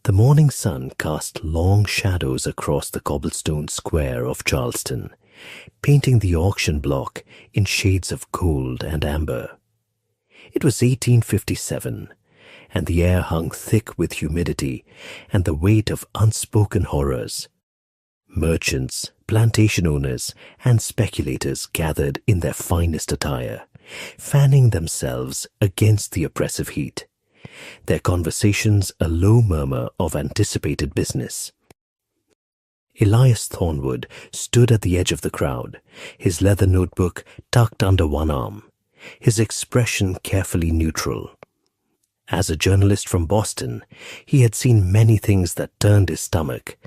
The morning sun cast long shadows across the cobblestone square of Charleston, painting the auction block in shades of gold and amber. It was 1857, and the air hung thick with humidity and the weight of unspoken horrors. Merchants, plantation owners, and speculators gathered in their finest attire, fanning themselves against the oppressive heat, their conversations a low murmur of anticipated business. Elias Thornwood stood at the edge of the crowd, his leather notebook tucked under one arm, his expression carefully neutral. As a journalist from Boston, he had seen many things that turned his stomach,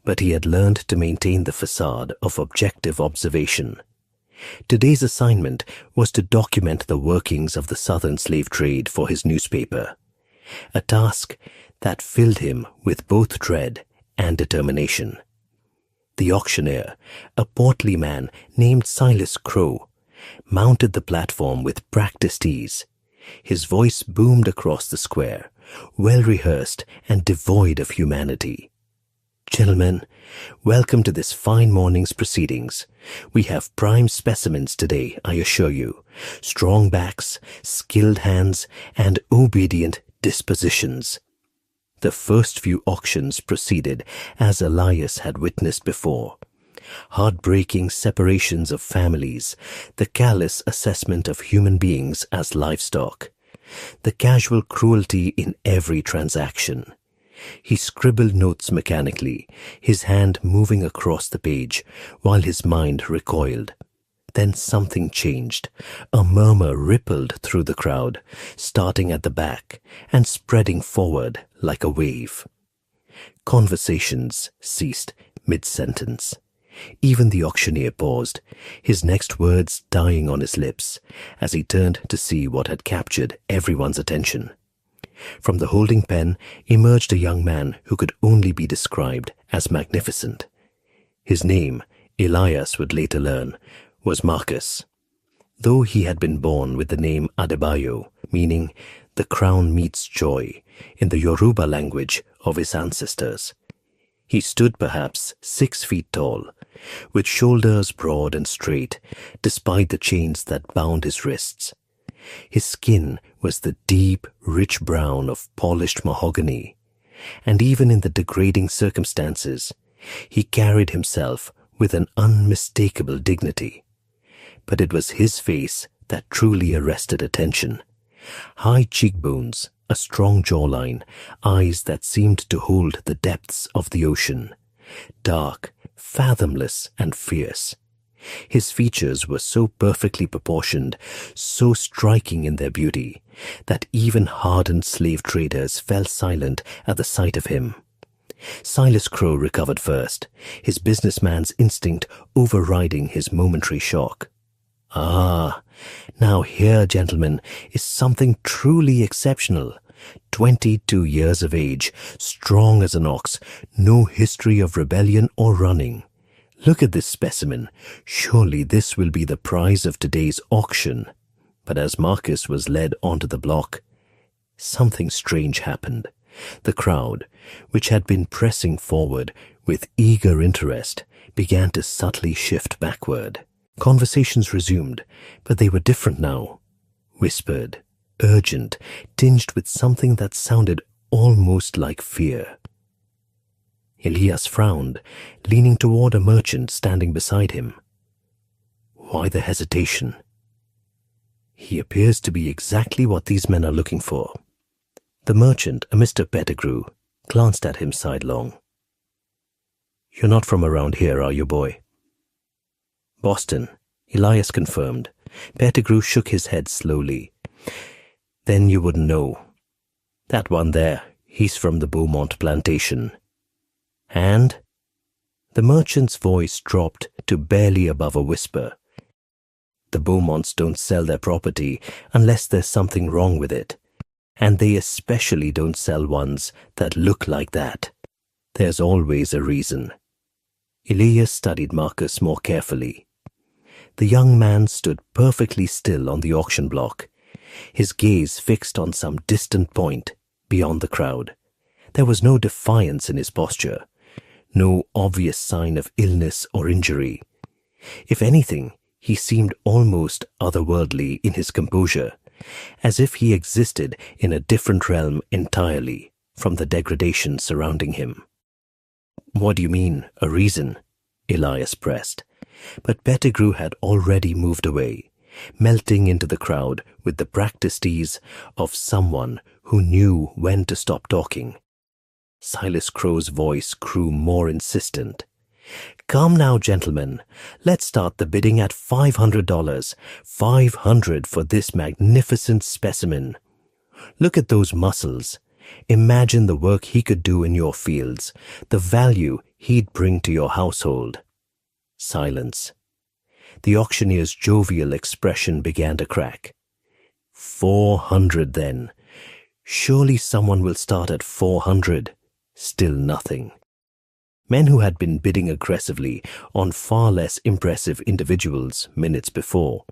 but he had learned to maintain the facade of objective observation. Today's assignment was to document the workings of the Southern slave trade for his newspaper, a task that filled him with both dread and determination. The auctioneer, a portly man named Silas Crow, mounted the platform with practiced ease. His voice boomed across the square, well-rehearsed and devoid of humanity. "Gentlemen, welcome to this fine morning's proceedings. We have prime specimens today, I assure you. Strong backs, skilled hands, and obedient dispositions." The first few auctions proceeded as Elias had witnessed before. Heartbreaking separations of families, the callous assessment of human beings as livestock, the casual cruelty in every transaction. He scribbled notes mechanically, his hand moving across the page, while his mind recoiled. Then something changed. A murmur rippled through the crowd, starting at the back and spreading forward like a wave. Conversations ceased mid-sentence. Even the auctioneer paused, his next words dying on his lips, as he turned to see what had captured everyone's attention. From the holding pen emerged a young man who could only be described as magnificent. His name, Elias would later learn, was Marcus. Though he had been born with the name Adebayo, meaning the crown meets joy, in the Yoruba language of his ancestors, he stood perhaps 6 feet tall, with shoulders broad and straight, despite the chains that bound his wrists. His skin was the deep, rich brown of polished mahogany, and even in the degrading circumstances, he carried himself with an unmistakable dignity. But it was his face that truly arrested attention. High cheekbones, a strong jawline, eyes that seemed to hold the depths of the ocean, dark, fathomless, and fierce. His features were so perfectly proportioned, so striking in their beauty, that even hardened slave traders fell silent at the sight of him. Silas Crow recovered first, his businessman's instinct overriding his momentary shock. "Ah, now here, gentlemen, is something truly exceptional. 22 years of age, strong as an ox, no history of rebellion or running. Look at this specimen. Surely this will be the prize of today's auction." But as Marcus was led onto the block, something strange happened. The crowd, which had been pressing forward with eager interest, began to subtly shift backward. Conversations resumed, but they were different now. Whispered, urgent, tinged with something that sounded almost like fear. Elias frowned, leaning toward a merchant standing beside him. Why the hesitation? He appears to be exactly what these men are looking for. The merchant, a Mr. Pettigrew, glanced at him sidelong. "You're not from around here, are you, boy?" "Boston," Elias confirmed. Pettigrew shook his head slowly. "Then you wouldn't know. That one there, he's from the Beaumont plantation." "And?" The merchant's voice dropped to barely above a whisper. "The Beaumonts don't sell their property unless there's something wrong with it. And they especially don't sell ones that look like that. There's always a reason." Elias studied Marcus more carefully. The young man stood perfectly still on the auction block, his gaze fixed on some distant point beyond the crowd. There was no defiance in his posture, no obvious sign of illness or injury. If anything, he seemed almost otherworldly in his composure, as if he existed in a different realm entirely from the degradation surrounding him. "What do you mean, a reason?" Elias pressed. But Pettigrew had already moved away, melting into the crowd with the practiced ease of someone who knew when to stop talking. Silas Crow's voice grew more insistent. "Come now, gentlemen. Let's start the bidding at $500. $500 for this magnificent specimen. Look at those muscles. Imagine the work he could do in your fields, the value he'd bring to your household." Silence. The auctioneer's jovial expression began to crack. $400 then. Surely someone will start at $400. Still nothing. Men who had been bidding aggressively on far less impressive individuals minutes before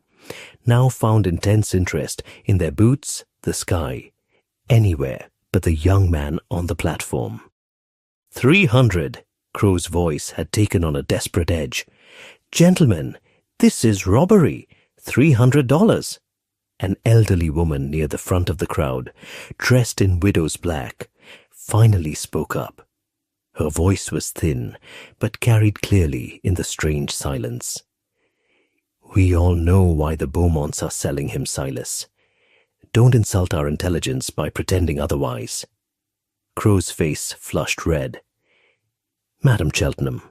now found intense interest in their boots, the sky, anywhere but the young man on the platform. $300. Crow's voice had taken on a desperate edge. "Gentlemen, this is robbery. $300. An elderly woman near the front of the crowd, dressed in widow's black, finally spoke up. Her voice was thin, but carried clearly in the strange silence. "We all know why the Beaumonts are selling him, Silas. Don't insult our intelligence by pretending otherwise." Crow's face flushed red. "Madam Cheltenham,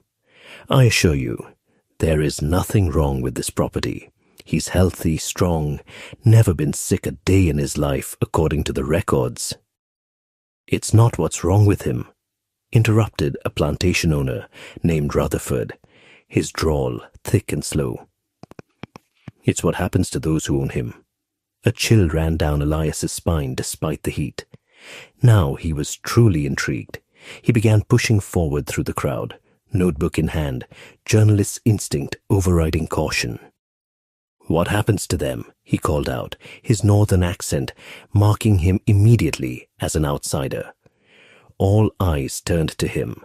I assure you, there is nothing wrong with this property. He's healthy, strong, never been sick a day in his life, according to the records." "It's not what's wrong with him," interrupted a plantation owner named Rutherford, his drawl thick and slow. "It's what happens to those who own him." A chill ran down Elias's spine despite the heat. Now he was truly intrigued. He began pushing forward through the crowd, notebook in hand, journalist's instinct overriding caution. "What happens to them?" he called out, his northern accent marking him immediately as an outsider. All eyes turned to him.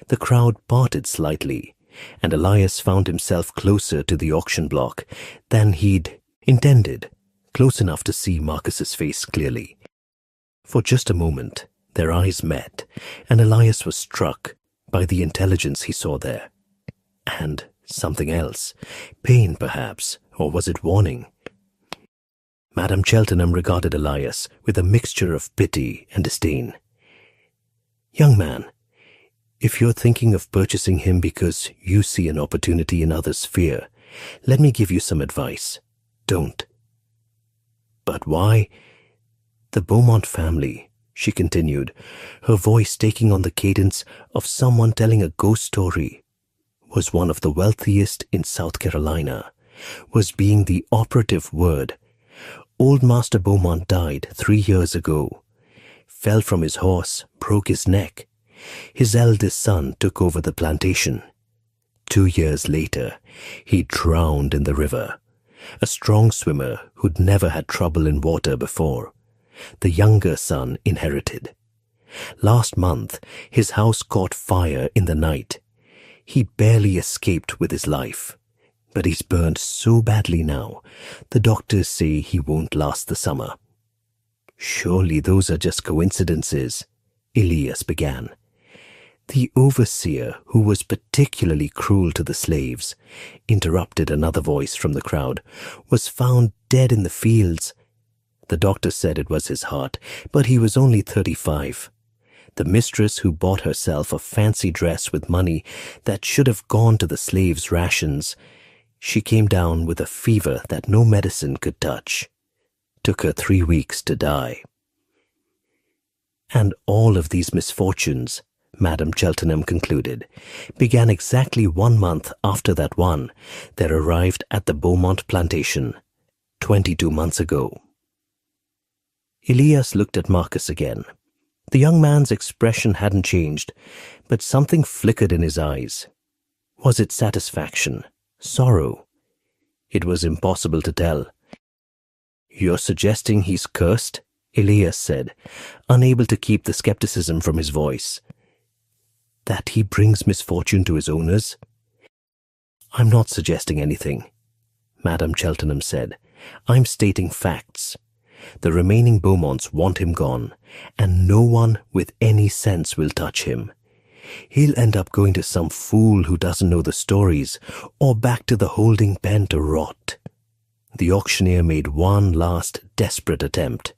The crowd parted slightly, and Elias found himself closer to the auction block than he'd intended, close enough to see Marcus's face clearly. For just a moment, their eyes met, and Elias was struck by the intelligence he saw there. And something else. Pain, perhaps, or was it warning? Madam Cheltenham regarded Elias with a mixture of pity and disdain. "Young man, if you're thinking of purchasing him because you see an opportunity in others' fear, let me give you some advice. Don't." "But why?" "The Beaumont family," she continued, her voice taking on the cadence of someone telling a ghost story, "was one of the wealthiest in South Carolina, was being the operative word. Old Master Beaumont died 3 years ago, fell from his horse, broke his neck. His eldest son took over the plantation. 2 years later, he drowned in the river. A strong swimmer who'd never had trouble in water before. The younger son inherited. Last month, his house caught fire in the night. He barely escaped with his life, but he's burned so badly now, the doctors say he won't last the summer." "Surely those are just coincidences," Elias began. "The overseer, who was particularly cruel to the slaves," interrupted another voice from the crowd, "was found dead in the fields. The doctor said it was his heart, but he was only 35. The mistress who bought herself a fancy dress with money that should have gone to the slaves' rations, she came down with a fever that no medicine could touch. Took her 3 weeks to die." "And all of these misfortunes," Madam Cheltenham concluded, "began exactly 1 month after that one that arrived at the Beaumont plantation, 22 months ago." Elias looked at Marcus again. The young man's expression hadn't changed, but something flickered in his eyes. Was it satisfaction? Sorrow? It was impossible to tell. "You're suggesting he's cursed?" Elias said, unable to keep the skepticism from his voice. That he brings misfortune to his owners? I'm not suggesting anything, Madame Cheltenham said. I'm stating facts. The remaining Beaumonts want him gone, and no one with any sense will touch him. He'll end up going to some fool who doesn't know the stories, or back to the holding pen to rot. The auctioneer made one last desperate attempt.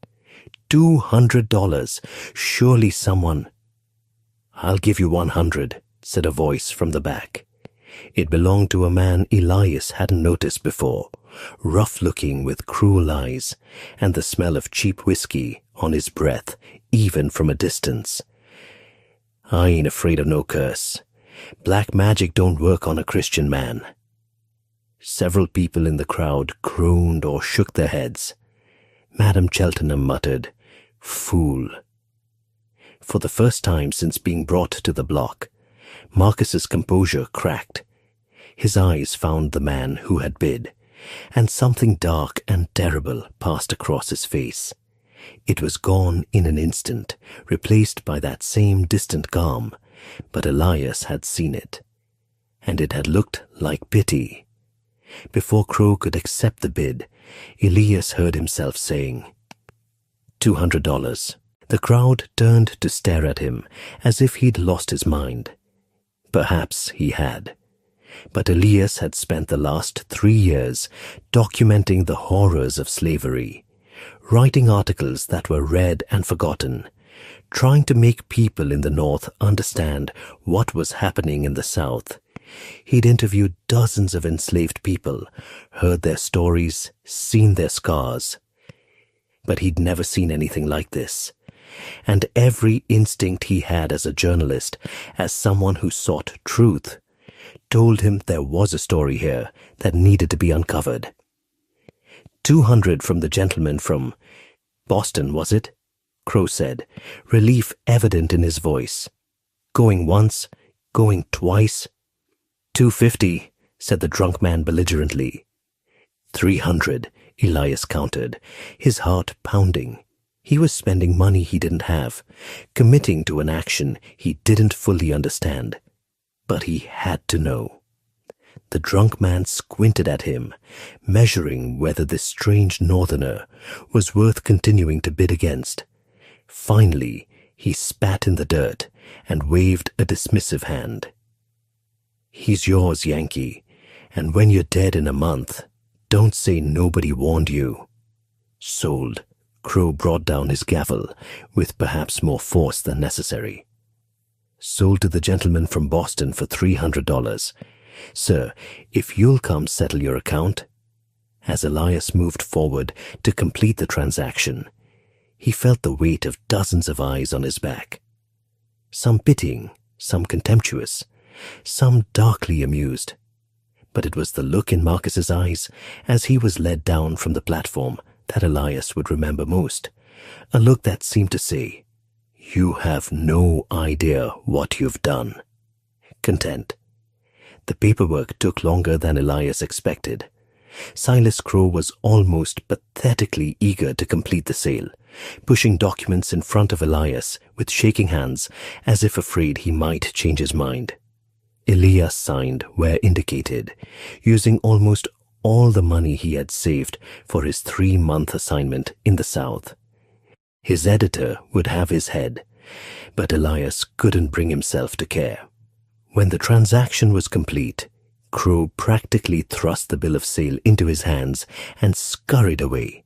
$200. Surely someone... I'll give you 100, said a voice from the back. It belonged to a man Elias hadn't noticed before, rough-looking with cruel eyes, and the smell of cheap whiskey on his breath, even from a distance. I ain't afraid of no curse. Black magic don't work on a Christian man. Several people in the crowd groaned or shook their heads. Madame Cheltenham muttered, "Fool." For the first time since being brought to the block, Marcus's composure cracked. His eyes found the man who had bid, and something dark and terrible passed across his face. It was gone in an instant, replaced by that same distant calm, but Elias had seen it, and it had looked like pity. Before Crow could accept the bid, Elias heard himself saying, $200. The crowd turned to stare at him as if he'd lost his mind. Perhaps he had. But Elias had spent the last 3 years documenting the horrors of slavery, writing articles that were read and forgotten, trying to make people in the North understand what was happening in the South. He'd interviewed dozens of enslaved people, heard their stories, seen their scars. But he'd never seen anything like this. And every instinct he had as a journalist, as someone who sought truth, told him there was a story here that needed to be uncovered. 200 from the gentleman from Boston, was it? Crow said, relief evident in his voice. Going once, going twice. 250, said the drunk man belligerently. 300, Elias countered, his heart pounding. He was spending money he didn't have, committing to an action he didn't fully understand. But he had to know. The drunk man squinted at him, measuring whether this strange northerner was worth continuing to bid against. Finally, he spat in the dirt and waved a dismissive hand. He's yours, Yankee, and when you're dead in a month, don't say nobody warned you. Sold. Crow brought down his gavel with perhaps more force than necessary. Sold to the gentleman from Boston for $300. Sir, if you'll come settle your account. As Elias moved forward to complete the transaction, he felt the weight of dozens of eyes on his back. Some pitying, some contemptuous, some darkly amused. But it was the look in Marcus's eyes as he was led down from the platform that Elias would remember most, a look that seemed to say, "You have no idea what you've done." Content. The paperwork took longer than Elias expected. Silas Crow was almost pathetically eager to complete the sale, pushing documents in front of Elias with shaking hands as if afraid he might change his mind. Elias signed where indicated, using almost all the money he had saved for his 3-month assignment in the South. His editor would have his head, but Elias couldn't bring himself to care. When the transaction was complete, Crow practically thrust the bill of sale into his hands and scurried away,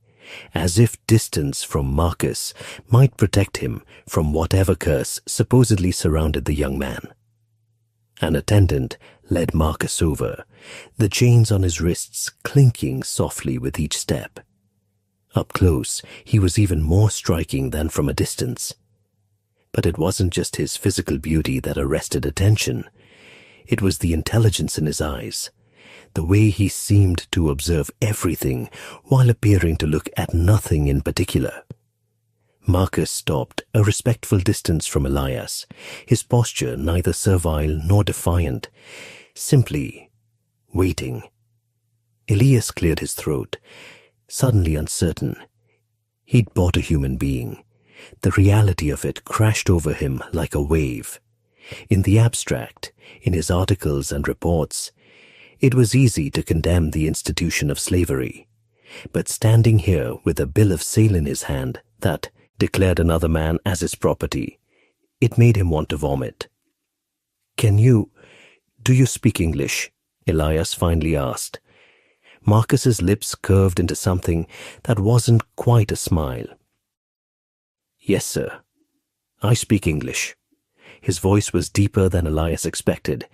as if distance from Marcus might protect him from whatever curse supposedly surrounded the young man. An attendant led Marcus over, the chains on his wrists clinking softly with each step. Up close, he was even more striking than from a distance. But it wasn't just his physical beauty that arrested attention. It was the intelligence in his eyes, the way he seemed to observe everything while appearing to look at nothing in particular. Marcus stopped a respectful distance from Elias, his posture neither servile nor defiant, simply waiting. Elias cleared his throat, suddenly uncertain. He'd bought a human being. The reality of it crashed over him like a wave. In the abstract, in his articles and reports, it was easy to condemn the institution of slavery. But standing here with a bill of sale in his hand that declared another man as his property, it made him want to vomit. Do you speak English? Elias finally asked. Marcus's lips curved into something that wasn't quite a smile. Yes, sir. I speak English. His voice was deeper than Elias expected,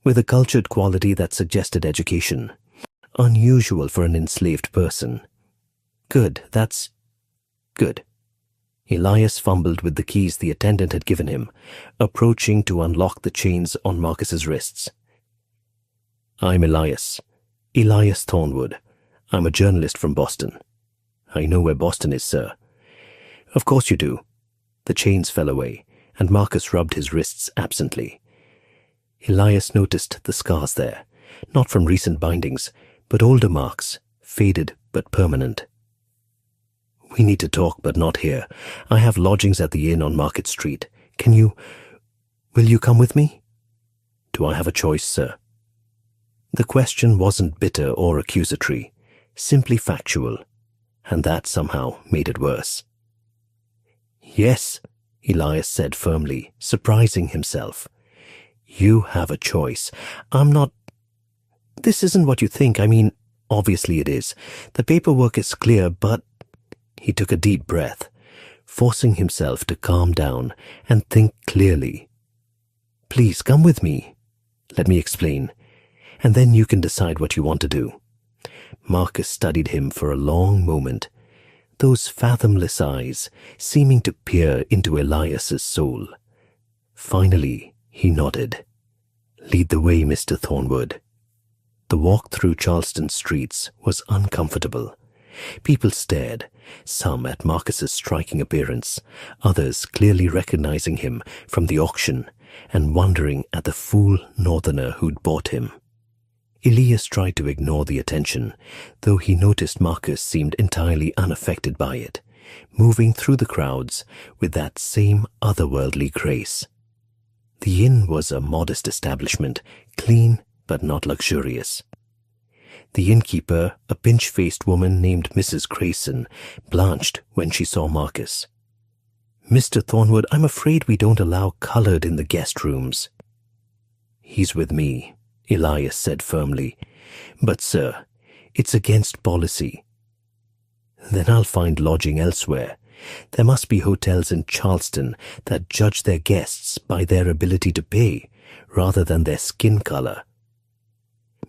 with a cultured quality that suggested education, unusual for an enslaved person. Good, that's good. Elias fumbled with the keys the attendant had given him, approaching to unlock the chains on Marcus's wrists. I'm Elias Thornwood. I'm a journalist from Boston. I know where Boston is, sir. Of course you do. The chains fell away, and Marcus rubbed his wrists absently. Elias noticed the scars there, not from recent bindings, but older marks, faded but permanent. We need to talk, but not here. I have lodgings at the inn on Market Street. Will you come with me? Do I have a choice, sir? The question wasn't bitter or accusatory, simply factual, and that somehow made it worse. Yes, Elias said firmly, surprising himself. You have a choice. This isn't what you think. I mean, obviously it is. The paperwork is clear, but... He took a deep breath, forcing himself to calm down and think clearly. Please come with me. Let me explain, and then you can decide what you want to do. Marcus studied him for a long moment, those fathomless eyes seeming to peer into Elias's soul. Finally, he nodded. Lead the way, Mr. Thornwood. The walk through Charleston streets was uncomfortable. People stared, some at Marcus's striking appearance, others clearly recognizing him from the auction and wondering at the fool northerner who'd bought him. Elias tried to ignore the attention, though he noticed Marcus seemed entirely unaffected by it, moving through the crowds with that same otherworldly grace. The inn was a modest establishment, clean but not luxurious. The innkeeper, a pinch-faced woman named Mrs. Grayson, blanched when she saw Marcus. Mr. Thornwood, I'm afraid we don't allow colored in the guest rooms. He's with me, Elias said firmly. But, sir, it's against policy. Then I'll find lodging elsewhere. There must be hotels in Charleston that judge their guests by their ability to pay, rather than their skin color.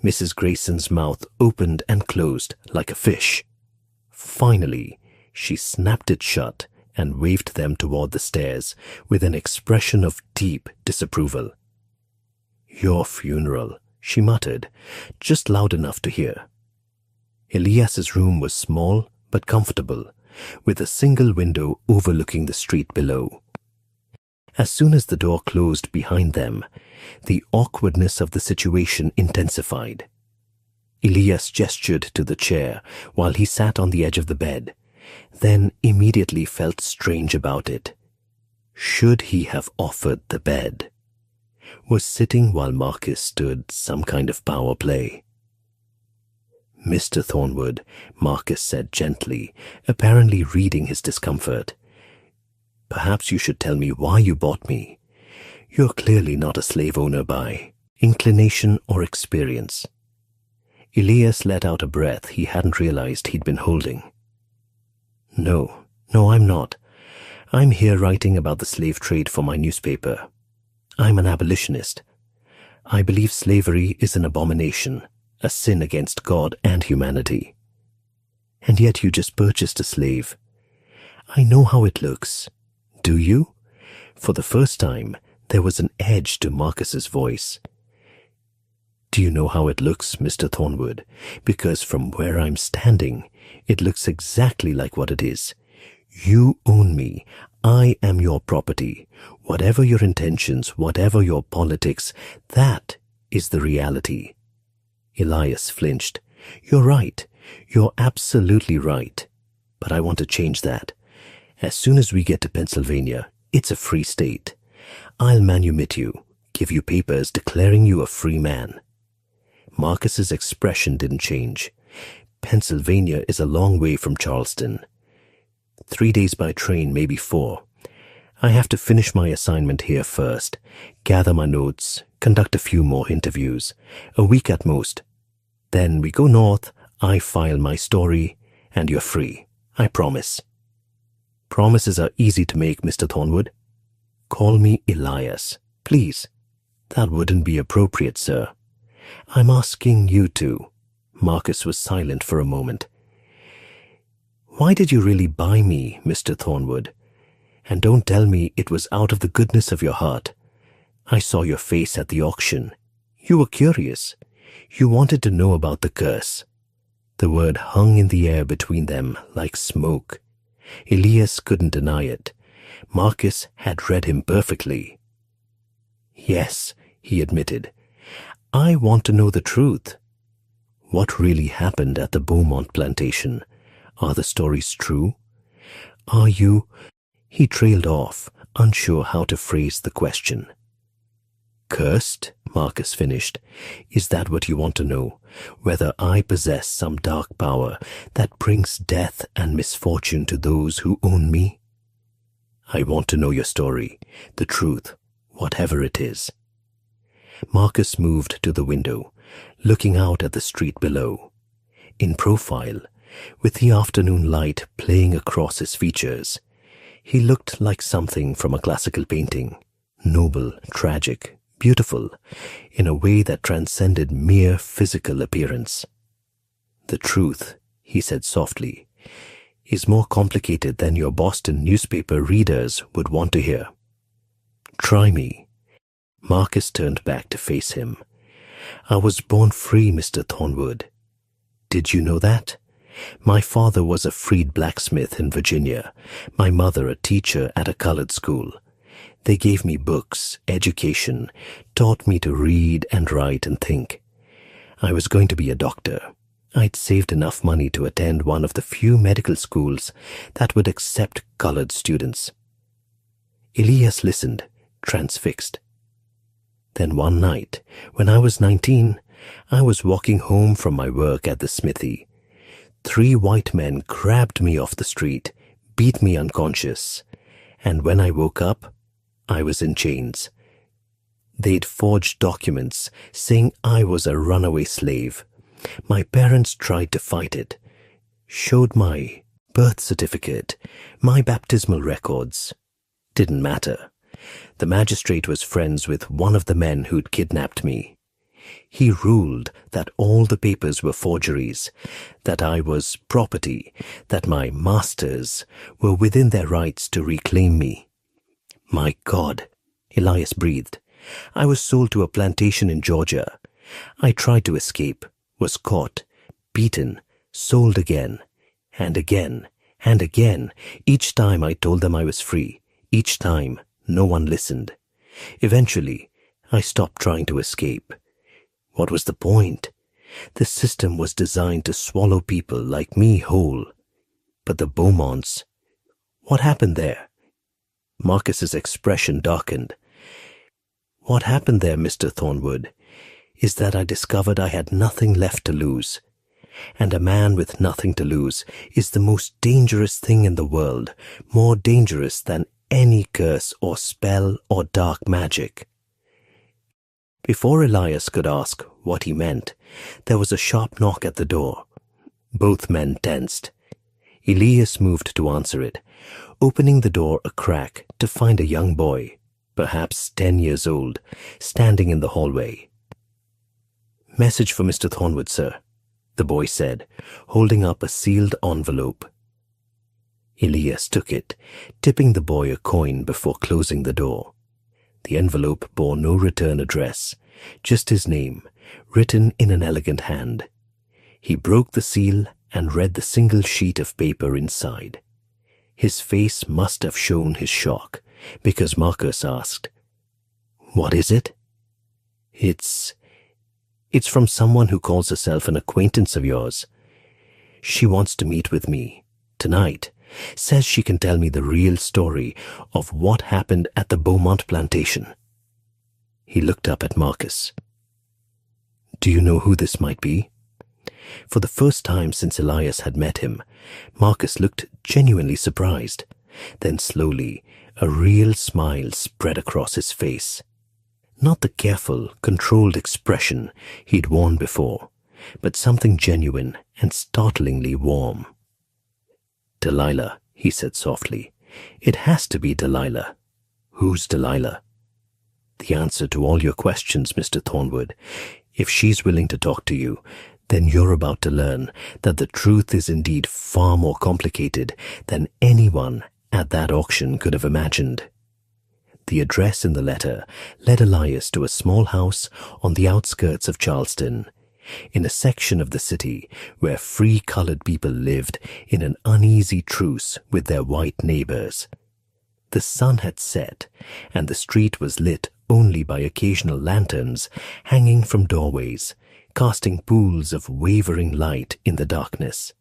Mrs. Grayson's mouth opened and closed like a fish. Finally, she snapped it shut and waved them toward the stairs with an expression of deep disapproval. Your funeral, she muttered, just loud enough to hear. Elias's room was small but comfortable, with a single window overlooking the street below. As soon as the door closed behind them, the awkwardness of the situation intensified. Elias gestured to the chair while he sat on the edge of the bed, then immediately felt strange about it. Should he have offered the bed? Was sitting while Marcus stood some kind of power play? Mr. Thornwood, Marcus said gently, apparently reading his discomfort. Perhaps you should tell me why you bought me. You're clearly not a slave owner by inclination or experience. Elias let out a breath he hadn't realized he'd been holding. No, I'm not. I'm here writing about the slave trade for my newspaper. I'm an abolitionist. I believe slavery is an abomination, a sin against God and humanity. And yet you just purchased a slave. I know how it looks. Do you? For the first time, there was an edge to Marcus's voice. Do you know how it looks, Mr. Thornwood? Because from where I'm standing, it looks exactly like what it is. You own me. I am your property. Whatever your intentions, whatever your politics, that is the reality. Elias flinched. You're right. You're absolutely right. but I want to change that. As soon as we get to Pennsylvania, it's a free state. I'll manumit you, give you papers declaring you a free man." Marcus's expression didn't change. Pennsylvania is a long way from Charleston. 3 days by train, maybe 4. I have to finish my assignment here first, gather my notes, conduct a few more interviews, a week at most. Then we go north, I file my story, and you're free. I promise. Promises are easy to make, Mr. Thornwood. Call me Elias, please. That wouldn't be appropriate, sir. I'm asking you to. Marcus was silent for a moment. Why did you really buy me, Mr. Thornwood? And don't tell me it was out of the goodness of your heart. I saw your face at the auction. You were curious. You wanted to know about the curse. The word hung in the air between them like smoke. Elias couldn't deny it. Marcus had read him perfectly. Yes, he admitted. I want to know the truth. What really happened at the Beaumont plantation? Are the stories true? Are you... He trailed off, unsure how to phrase the question. Cursed? Marcus finished. Is that what you want to know? Whether I possess some dark power that brings death and misfortune to those who own me? I want to know your story, the truth, whatever it is. Marcus moved to the window, looking out at the street below. In profile, with the afternoon light playing across his features, he looked like something from a classical painting, noble, tragic, beautiful, in a way that transcended mere physical appearance. The truth, he said softly, is more complicated than your Boston newspaper readers would want to hear. Try me. Marcus turned back to face him. I was born free, Mr. Thornwood. Did you know that? My father was a freed blacksmith in Virginia, my mother a teacher at a colored school. They gave me books, education, taught me to read and write and think. I was going to be a doctor. I'd saved enough money to attend one of the few medical schools that would accept colored students. Elias listened, transfixed. Then one night, when I was 19, I was walking home from my work at the smithy. 3 white men grabbed me off the street, beat me unconscious, and when I woke up, I was in chains. They'd forged documents saying I was a runaway slave. My parents tried to fight it, showed my birth certificate, my baptismal records. Didn't matter. The magistrate was friends with one of the men who'd kidnapped me. He ruled that all the papers were forgeries, that I was property, that my masters were within their rights to reclaim me. My God, Elias breathed. I was sold to a plantation in Georgia. I tried to escape, was caught, beaten, sold again, and again, and again. Each time I told them I was free. Each time, no one listened. Eventually, I stopped trying to escape. What was the point? The system was designed to swallow people like me whole. But the Beaumonts, what happened there? Marcus's expression darkened. What happened there, Mr. Thornwood, is that I discovered I had nothing left to lose. And a man with nothing to lose is the most dangerous thing in the world, more dangerous than any curse or spell or dark magic. Before Elias could ask what he meant, there was a sharp knock at the door. Both men tensed. Elias moved to answer it, opening the door a crack to find a young boy, perhaps 10 years old, standing in the hallway. Message for Mr. Thornwood, sir, the boy said, holding up a sealed envelope. Elias took it, tipping the boy a coin before closing the door. The envelope bore no return address, just his name, written in an elegant hand. He broke the seal and read the single sheet of paper inside. His face must have shown his shock, because Marcus asked, "What is it?" It's from someone who calls herself an acquaintance of yours. She wants to meet with me, tonight, says she can tell me the real story of what happened at the Beaumont plantation. He looked up at Marcus. Do you know who this might be? For the first time since Elias had met him, Marcus looked genuinely surprised. Then slowly, a real smile spread across his face. Not the careful, controlled expression he'd worn before, but something genuine and startlingly warm. Delilah, he said softly. It has to be Delilah. Who's Delilah? The answer to all your questions, Mr. Thornwood. If she's willing to talk to you, then you're about to learn that the truth is indeed far more complicated than anyone at that auction could have imagined. The address in the letter led Elias to a small house on the outskirts of Charleston, in a section of the city where free colored people lived in an uneasy truce with their white neighbors. The sun had set, and the street was lit only by occasional lanterns hanging from doorways, casting pools of wavering light in the darkness.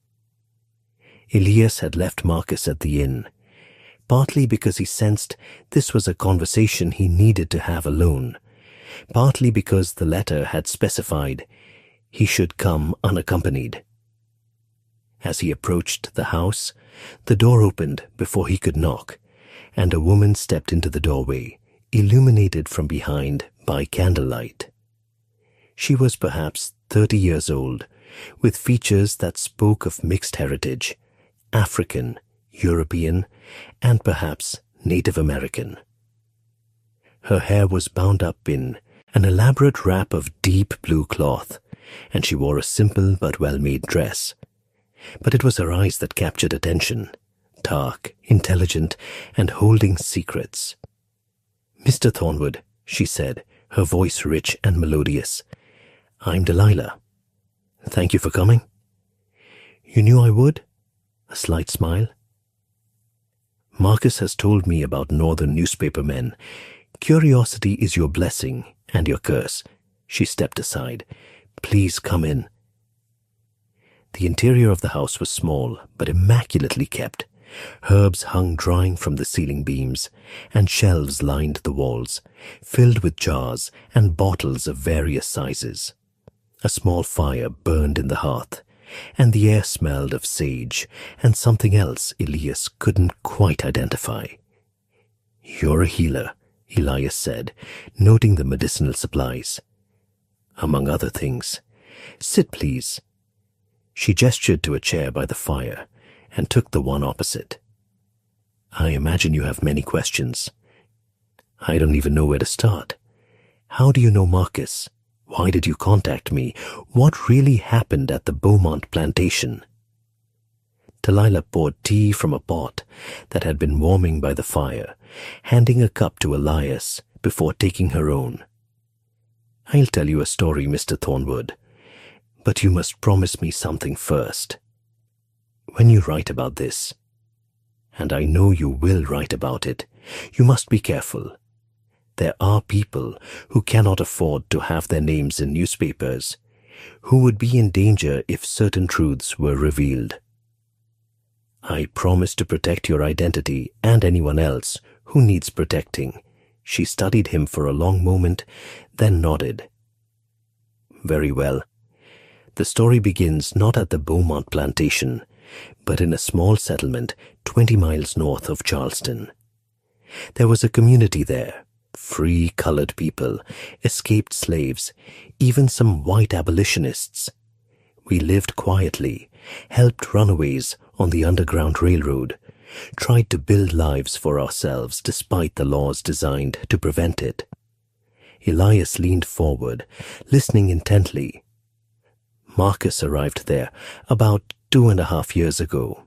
Elias had left Marcus at the inn, partly because he sensed this was a conversation he needed to have alone, partly because the letter had specified he should come unaccompanied. As he approached the house, the door opened before he could knock, and a woman stepped into the doorway, illuminated from behind by candlelight. She was perhaps 30 years old, with features that spoke of mixed heritage, African, European, and perhaps Native American. Her hair was bound up in an elaborate wrap of deep blue cloth, and she wore a simple but well-made dress. But it was her eyes that captured attention, dark, intelligent, and holding secrets. Mr. Thornwood, she said, her voice rich and melodious. I'm Delilah. Thank you for coming. You knew I would? A slight smile. Marcus has told me about northern newspaper men. Curiosity is your blessing and your curse. She stepped aside. Please come in. The interior of the house was small, but immaculately kept. Herbs hung drying from the ceiling beams, and shelves lined the walls, filled with jars and bottles of various sizes. A small fire burned in the hearth, and the air smelled of sage and something else Elias couldn't quite identify. You're a healer, Elias said, noting the medicinal supplies. Among other things. Sit, please. She gestured to a chair by the fire and took the one opposite. I imagine you have many questions. I don't even know where to start. How do you know Marcus? Why did you contact me? What really happened at the Beaumont plantation? Delilah poured tea from a pot that had been warming by the fire, handing a cup to Elias before taking her own. I'll tell you a story, Mr. Thornwood, but you must promise me something first. When you write about this, and I know you will write about it, you must be careful. There are people who cannot afford to have their names in newspapers, who would be in danger if certain truths were revealed. I promise to protect your identity and anyone else who needs protecting. She studied him for a long moment, then nodded. Very well. The story begins not at the Beaumont plantation, but in a small settlement 20 miles north of Charleston. There was a community there, free colored people, escaped slaves, even some white abolitionists. We lived quietly, helped runaways on the Underground Railroad, tried to build lives for ourselves despite the laws designed to prevent it. Elias leaned forward, listening intently. Marcus arrived there about 2.5 years ago.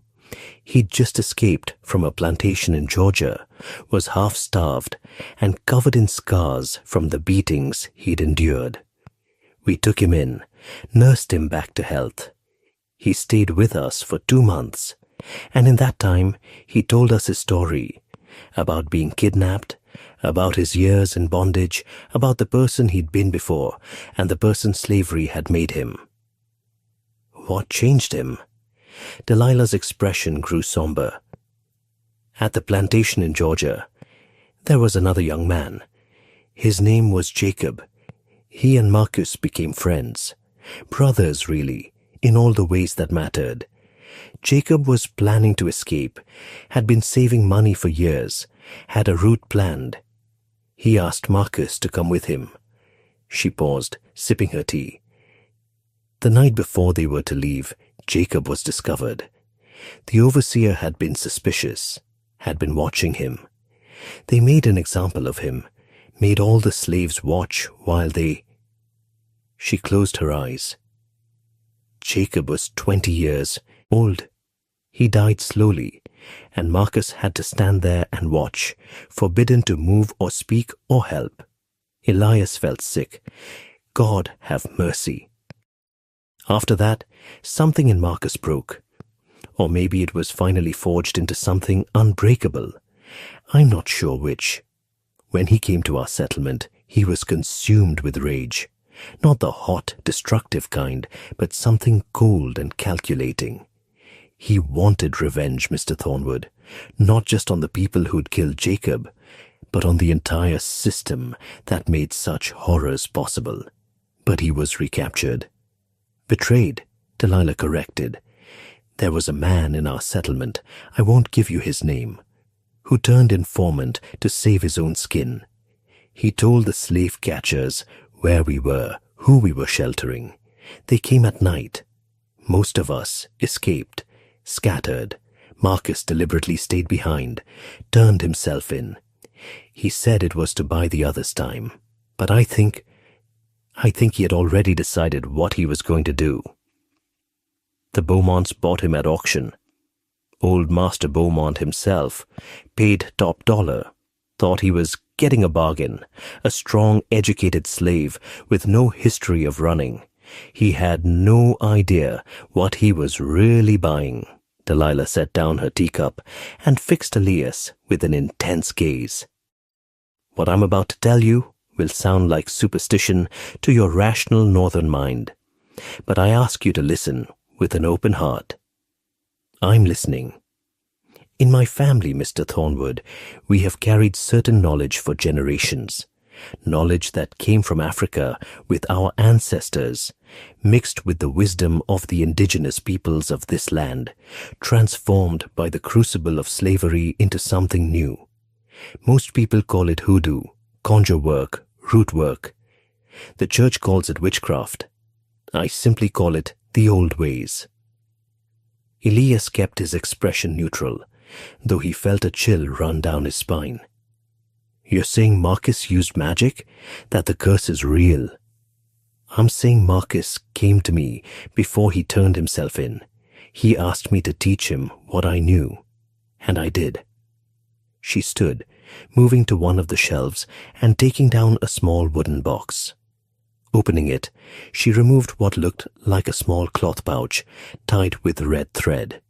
He'd just escaped from a plantation in Georgia, was half-starved, and covered in scars from the beatings he'd endured. We took him in, nursed him back to health. He stayed with us for 2 months, and in that time he told us his story, about being kidnapped, about his years in bondage, about the person he'd been before, and the person slavery had made him. What changed him? Delilah's expression grew somber. At the plantation in Georgia, there was another young man. His name was Jacob. He and Marcus became friends. Brothers, really, in all the ways that mattered. Jacob was planning to escape, had been saving money for years, had a route planned. He asked Marcus to come with him. She paused, sipping her tea. The night before they were to leave, Jacob was discovered. The overseer had been suspicious, had been watching him. They made an example of him, made all the slaves watch while they... She closed her eyes. Jacob was 20 years old. He died slowly, and Marcus had to stand there and watch, forbidden to move or speak or help. Elias felt sick. God have mercy. After that, something in Marcus broke. Or maybe it was finally forged into something unbreakable. I'm not sure which. When he came to our settlement, he was consumed with rage. Not the hot, destructive kind, but something cold and calculating. He wanted revenge, Mr. Thornwood, not just on the people who'd killed Jacob, but on the entire system that made such horrors possible. But he was recaptured. Betrayed, Delilah corrected. There was a man in our settlement, I won't give you his name, who turned informant to save his own skin. He told the slave catchers where we were, who we were sheltering. They came at night. Most of us escaped, scattered. Marcus deliberately stayed behind, turned himself in. He said it was to buy the others time, but I think he had already decided what he was going to do. The Beaumonts bought him at auction. Old Master Beaumont himself paid top dollar, thought he was getting a bargain, a strong, educated slave with no history of running. He had no idea what he was really buying. Delilah set down her teacup and fixed Elias with an intense gaze. What I'm about to tell you will sound like superstition to your rational northern mind, but I ask you to listen with an open heart. I'm listening. In my family, Mr. Thornwood, we have carried certain knowledge for generations. Knowledge that came from Africa with our ancestors, mixed with the wisdom of the indigenous peoples of this land, transformed by the crucible of slavery into something new. Most people call it hoodoo, conjure work, root work. The church calls it witchcraft. I simply call it the old ways. Elias kept his expression neutral, though he felt a chill run down his spine. You're saying Marcus used magic? That the curse is real? I'm saying Marcus came to me before he turned himself in. He asked me to teach him what I knew, and I did. She stood, moving to one of the shelves and taking down a small wooden box. Opening it, she removed what looked like a small cloth pouch tied with red thread.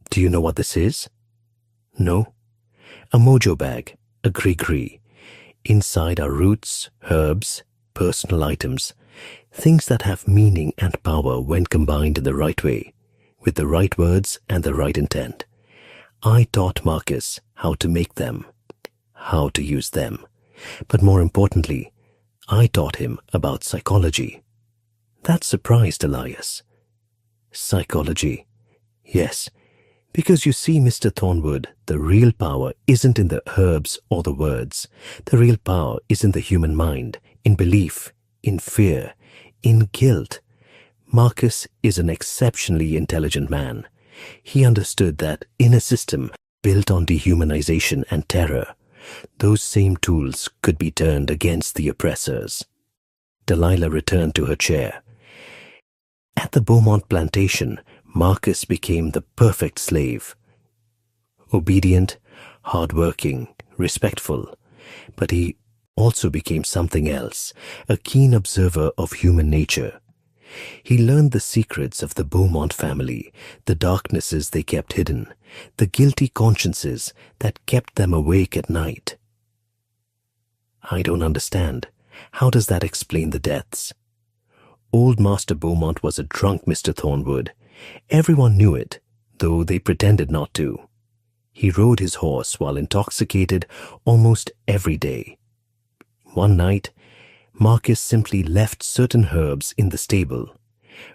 Do you know what this is? No? A mojo bag, a gree-gree. Inside are roots, herbs, personal items, things that have meaning and power when combined in the right way, with the right words and the right intent. I taught Marcus how to make them, how to use them, but more importantly, I taught him about psychology. That surprised Elias. Psychology. Yes, because you see, Mr. Thornwood, the real power isn't in the herbs or the words. The real power is in the human mind, in belief, in fear, in guilt. Marcus is an exceptionally intelligent man. He understood that in a system built on dehumanization and terror, those same tools could be turned against the oppressors. Delilah returned to her chair. At the Beaumont plantation, Marcus became the perfect slave. Obedient, hard-working, respectful, but he also became something else, a keen observer of human nature. He learned the secrets of the Beaumont family, the darknesses they kept hidden, the guilty consciences that kept them awake at night. I don't understand. How does that explain the deaths? Old Master Beaumont was a drunk, Mr. Thornwood. Everyone knew it, though they pretended not to. He rode his horse while intoxicated almost every day. One night, Marcus simply left certain herbs in the stable,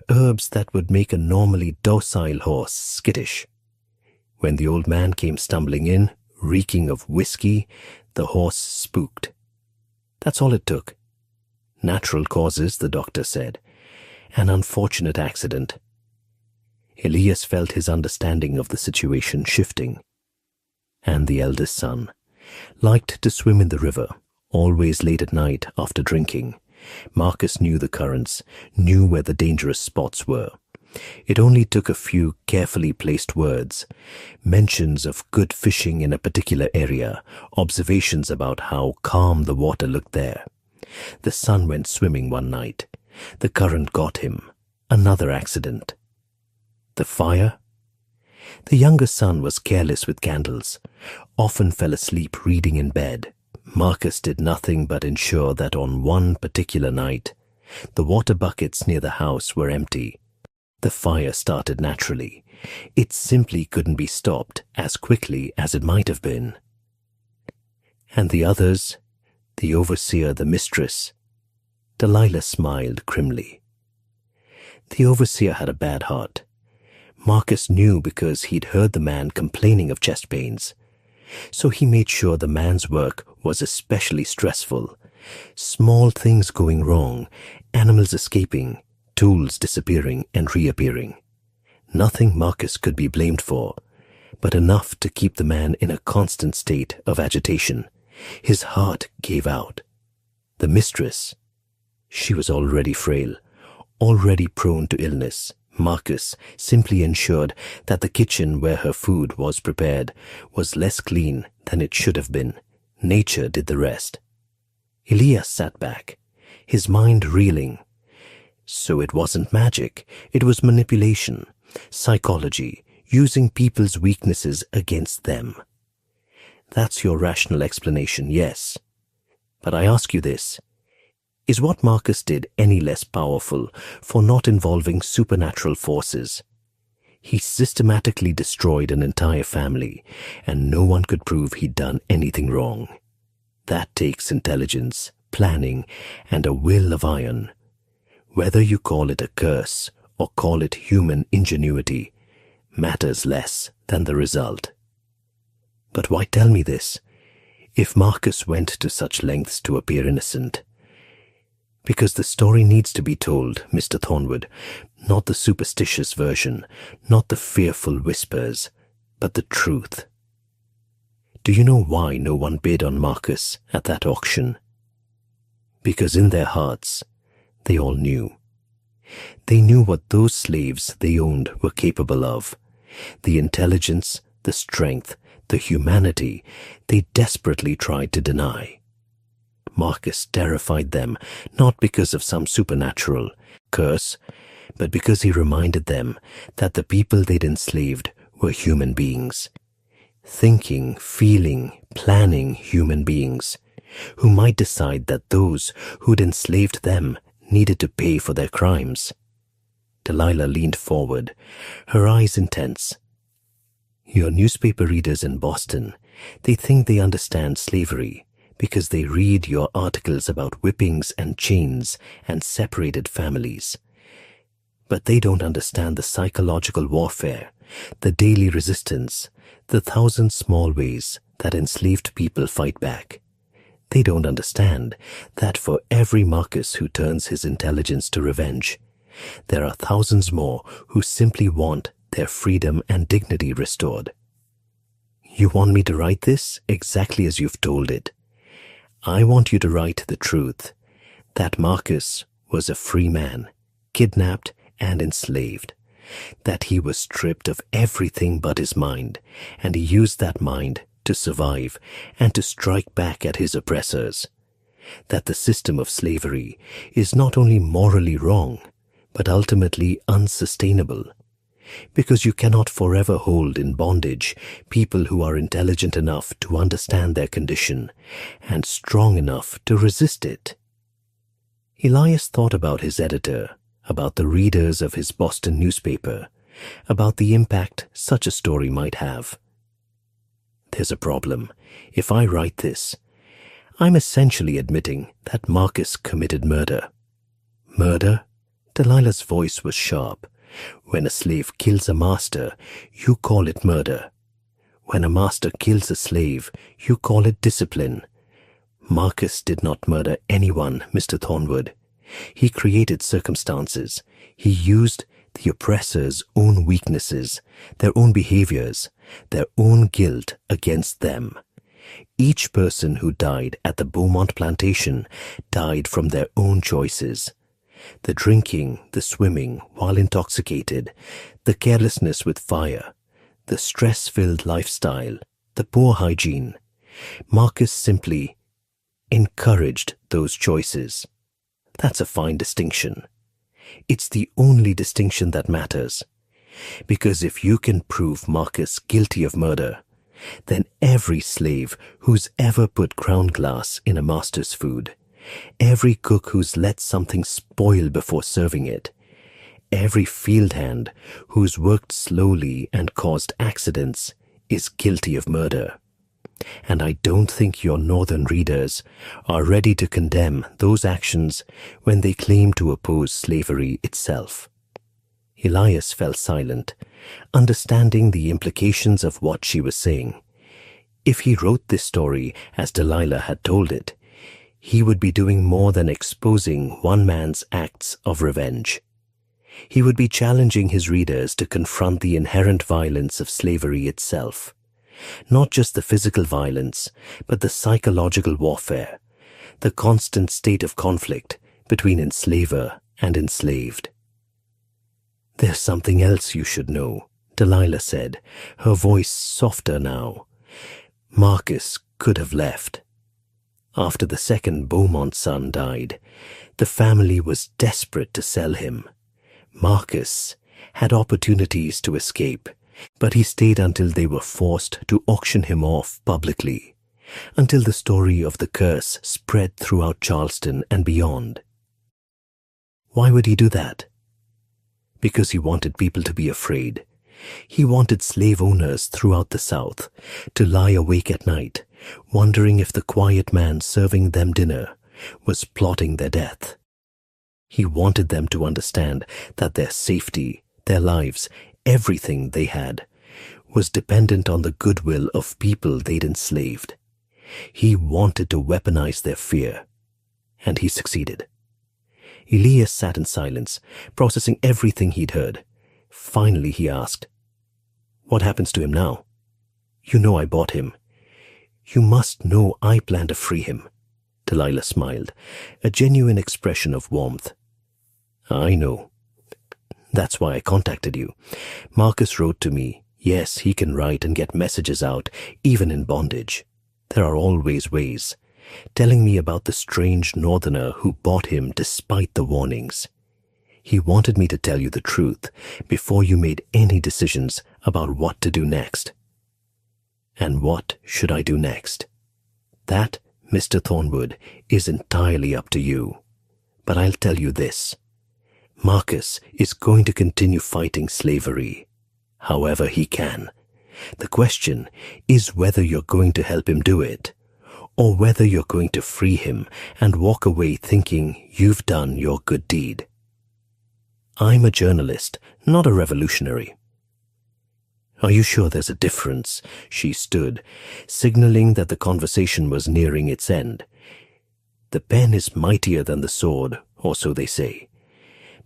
herbs that would make a normally docile horse skittish. When the old man came stumbling in, reeking of whiskey, the horse spooked. That's all it took. Natural causes, the doctor said. An unfortunate accident. Elias felt his understanding of the situation shifting. And the eldest son liked to swim in the river, always late at night after drinking. Marcus knew the currents, knew where the dangerous spots were. It only took a few carefully placed words, mentions of good fishing in a particular area, observations about how calm the water looked there. The son went swimming one night. The current got him. Another accident. The fire? The younger son was careless with candles, often fell asleep reading in bed. Marcus did nothing but ensure that on one particular night, the water buckets near the house were empty. The fire started naturally. It simply couldn't be stopped as quickly as it might have been. And the others, the overseer, the mistress, Delilah smiled grimly. The overseer had a bad heart. Marcus knew because he'd heard the man complaining of chest pains. So he made sure the man's work was especially stressful. Small things going wrong, animals escaping, tools disappearing and reappearing. Nothing Marcus could be blamed for, but enough to keep the man in a constant state of agitation. His heart gave out. The mistress, she was already frail, already prone to illness. Marcus simply ensured that the kitchen where her food was prepared was less clean than it should have been. Nature did the rest. Elias sat back, his mind reeling. So it wasn't magic, it was manipulation, psychology, using people's weaknesses against them. That's your rational explanation, yes. But I ask you this. Is what Marcus did any less powerful for not involving supernatural forces? He systematically destroyed an entire family, and no one could prove he'd done anything wrong. That takes intelligence, planning, and a will of iron. Whether you call it a curse or call it human ingenuity, matters less than the result. But why tell me this? If Marcus went to such lengths to appear innocent, because the story needs to be told, Mr. Thornwood, not the superstitious version, not the fearful whispers, but the truth. Do you know why no one bid on Marcus at that auction? Because in their hearts, they all knew. They knew what those slaves they owned were capable of. The intelligence, the strength, the humanity they desperately tried to deny. Marcus terrified them, not because of some supernatural curse, but because he reminded them that the people they'd enslaved were human beings. Thinking, feeling, planning human beings, who might decide that those who'd enslaved them needed to pay for their crimes. Delilah leaned forward, her eyes intense. Your newspaper readers in Boston, they think they understand slavery because they read your articles about whippings and chains and separated families. But they don't understand the psychological warfare, the daily resistance, the thousand small ways that enslaved people fight back. They don't understand that for every Marcus who turns his intelligence to revenge, there are thousands more who simply want their freedom and dignity restored. You want me to write this exactly as you've told it. I want you to write the truth, that Marcus was a free man, kidnapped and enslaved, that he was stripped of everything but his mind, and he used that mind to survive and to strike back at his oppressors, that the system of slavery is not only morally wrong, but ultimately unsustainable, because you cannot forever hold in bondage people who are intelligent enough to understand their condition and strong enough to resist it. Elias thought about his editor, about the readers of his Boston newspaper, about the impact such a story might have. There's a problem. If I write this, I'm essentially admitting that Marcus committed murder. Murder? Delilah's voice was sharp. When a slave kills a master, you call it murder. When a master kills a slave, you call it discipline. Marcus did not murder anyone, Mr. Thornwood. He created circumstances. He used the oppressor's own weaknesses, their own behaviors, their own guilt against them. Each person who died at the Beaumont plantation died from their own choices. The drinking, the swimming while intoxicated, the carelessness with fire, the stress-filled lifestyle, the poor hygiene. Marcus simply encouraged those choices. That's a fine distinction. It's the only distinction that matters. Because if you can prove Marcus guilty of murder, then every slave who's ever put ground glass in a master's food, every cook who's let something spoil before serving it, every field hand who's worked slowly and caused accidents is guilty of murder. And I don't think your northern readers are ready to condemn those actions when they claim to oppose slavery itself. Elias fell silent, understanding the implications of what she was saying. If he wrote this story as Delilah had told it, he would be doing more than exposing one man's acts of revenge. He would be challenging his readers to confront the inherent violence of slavery itself. Not just the physical violence, but the psychological warfare, the constant state of conflict between enslaver and enslaved. "There's something else you should know," Delilah said, her voice softer now. "Marcus could have left. After the second Beaumont son died, the family was desperate to sell him. Marcus had opportunities to escape, but he stayed until they were forced to auction him off publicly, until the story of the curse spread throughout Charleston and beyond. Why would he do that? Because he wanted people to be afraid. He wanted slave owners throughout the South to lie awake at night, wondering if the quiet man serving them dinner was plotting their death. He wanted them to understand that their safety, their lives, everything they had, was dependent on the goodwill of people they'd enslaved. He wanted to weaponize their fear, and he succeeded. Elias sat in silence, processing everything he'd heard. Finally he asked, "What happens to him now? You know I bought him. You must know I plan to free him." Delilah smiled, a genuine expression of warmth. "I know. That's why I contacted you. Marcus wrote to me. Yes, he can write and get messages out, even in bondage. There are always ways. Telling me about the strange northerner who bought him despite the warnings. He wanted me to tell you the truth before you made any decisions about what to do next." "And what should I do next?" "That, Mr. Thornwood, is entirely up to you. But I'll tell you this. Marcus is going to continue fighting slavery, however he can. The question is whether you're going to help him do it, or whether you're going to free him and walk away thinking you've done your good deed. I'm a journalist, not a revolutionary." "Are you sure there's a difference?" She stood, signaling that the conversation was nearing its end. "The pen is mightier than the sword, or so they say.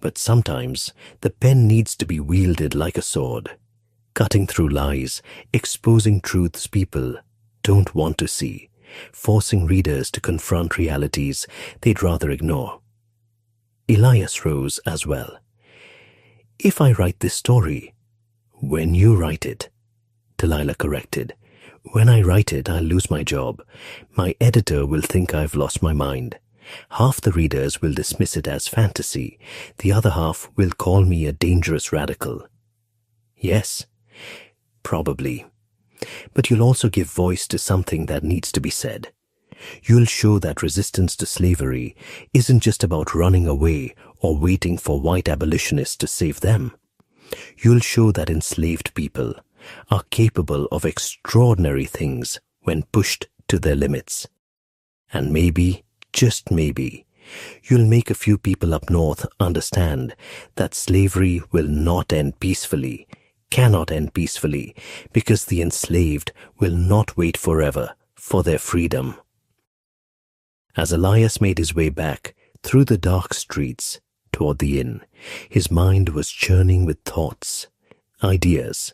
But sometimes the pen needs to be wielded like a sword, cutting through lies, exposing truths people don't want to see, forcing readers to confront realities they'd rather ignore." Elias rose as well. "If I write this story—" "When you write it," Delilah corrected. "When I write it, I'll lose my job. My editor will think I've lost my mind. Half the readers will dismiss it as fantasy. The other half will call me a dangerous radical." "Yes, probably. But you'll also give voice to something that needs to be said. You'll show that resistance to slavery isn't just about running away or waiting for white abolitionists to save them. You'll show that enslaved people are capable of extraordinary things when pushed to their limits. And maybe, just maybe, you'll make a few people up north understand that slavery will not end peacefully, cannot end peacefully, because the enslaved will not wait forever for their freedom. As Elias made his way back through the dark streets toward the inn, his mind was churning with thoughts, ideas,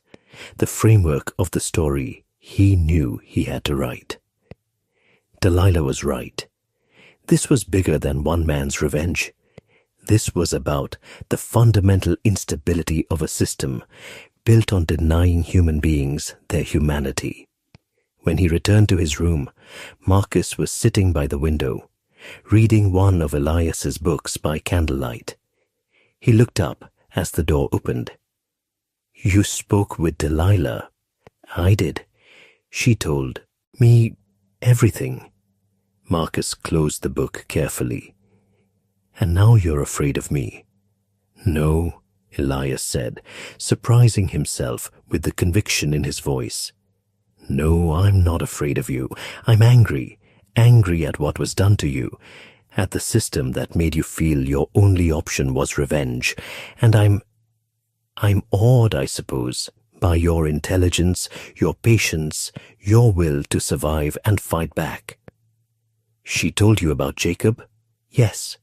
the framework of the story he knew he had to write. Delilah was right. This was bigger than one man's revenge. This was about the fundamental instability of a system built on denying human beings their humanity. When he returned to his room, Marcus was sitting by the window, reading one of Elias's books by candlelight. He looked up as the door opened. "You spoke with Delilah." "I did. She told me everything." Marcus closed the book carefully. "And now you're afraid of me." "No," Elias said, surprising himself with the conviction in his voice. "No, I'm not afraid of you. I'm angry at what was done to you, at the system that made you feel your only option was revenge, and I'm awed, I suppose, by your intelligence, your patience, your will to survive and fight back." "She told you about Jacob?" "Yes."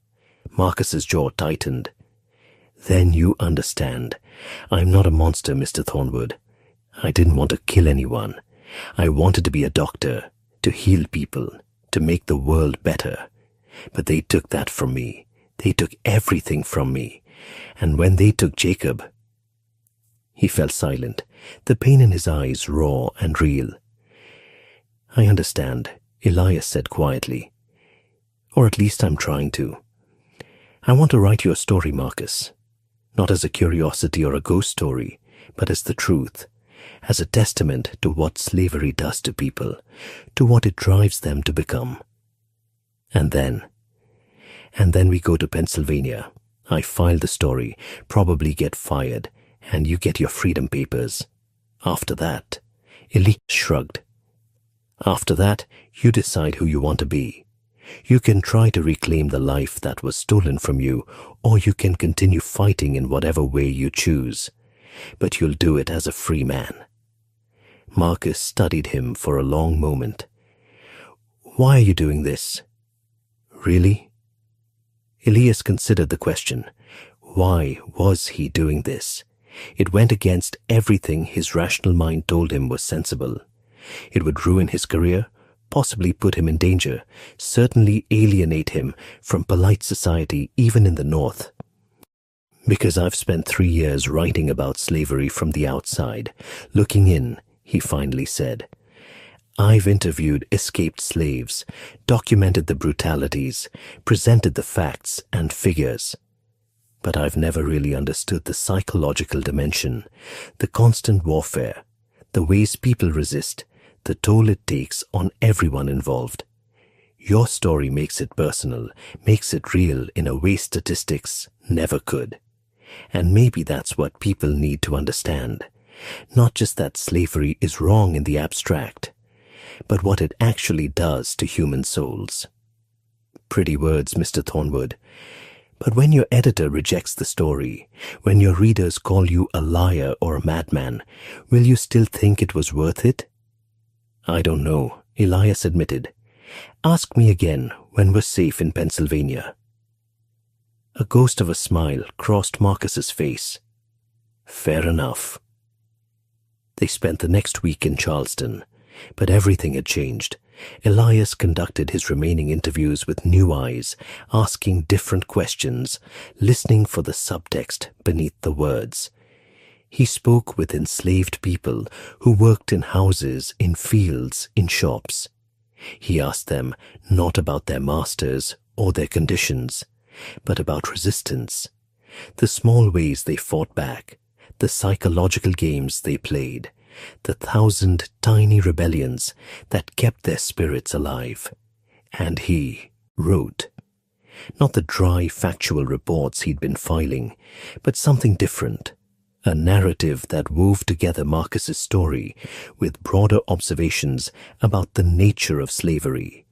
Marcus's jaw tightened. "Then you understand. I'm not a monster, Mr. Thornwood. I didn't want to kill anyone. I wanted to be a doctor, to heal people, to make the world better. But they took that from me. They took everything from me. And when they took Jacob..." He fell silent, the pain in his eyes raw and real. "I understand," Elias said quietly. "Or at least I'm trying to. I want to write your story, Marcus. Not as a curiosity or a ghost story, but as the truth, as a testament to what slavery does to people, to what it drives them to become. And then we go to Pennsylvania. I file the story, probably get fired, and you get your freedom papers. After that," Elias shrugged. "After that, you decide who you want to be. You can try to reclaim the life that was stolen from you, or you can continue fighting in whatever way you choose. But you'll do it as a free man." Marcus studied him for a long moment. "Why are you doing this?" "Really?" Elias considered the question. Why was he doing this? It went against everything his rational mind told him was sensible. It would ruin his career, possibly put him in danger, certainly alienate him from polite society even in the North. "Because I've spent 3 years writing about slavery from the outside, looking in," he finally said. "I've interviewed escaped slaves, documented the brutalities, presented the facts and figures. But I've never really understood the psychological dimension, the constant warfare, the ways people resist, the toll it takes on everyone involved. Your story makes it personal, makes it real in a way statistics never could. And maybe that's what people need to understand. Not just that slavery is wrong in the abstract, but what it actually does to human souls." Pretty words, Mr. Thornwood. But when your editor rejects the story, when your readers call you a liar or a madman, will you still think it was worth it? "I don't know," Elias admitted. "Ask me again when we're safe in Pennsylvania." A ghost of a smile crossed Marcus's face. "Fair enough." They spent the next week in Charleston, but everything had changed. Elias conducted his remaining interviews with new eyes, asking different questions, listening for the subtext beneath the words. He spoke with enslaved people who worked in houses, in fields, in shops. He asked them not about their masters or their conditions, but about resistance, the small ways they fought back, the psychological games they played, the 1,000 tiny rebellions that kept their spirits alive. And he wrote. Not the dry, factual reports he'd been filing, but something different, a narrative that wove together Marcus's story with broader observations about the nature of slavery,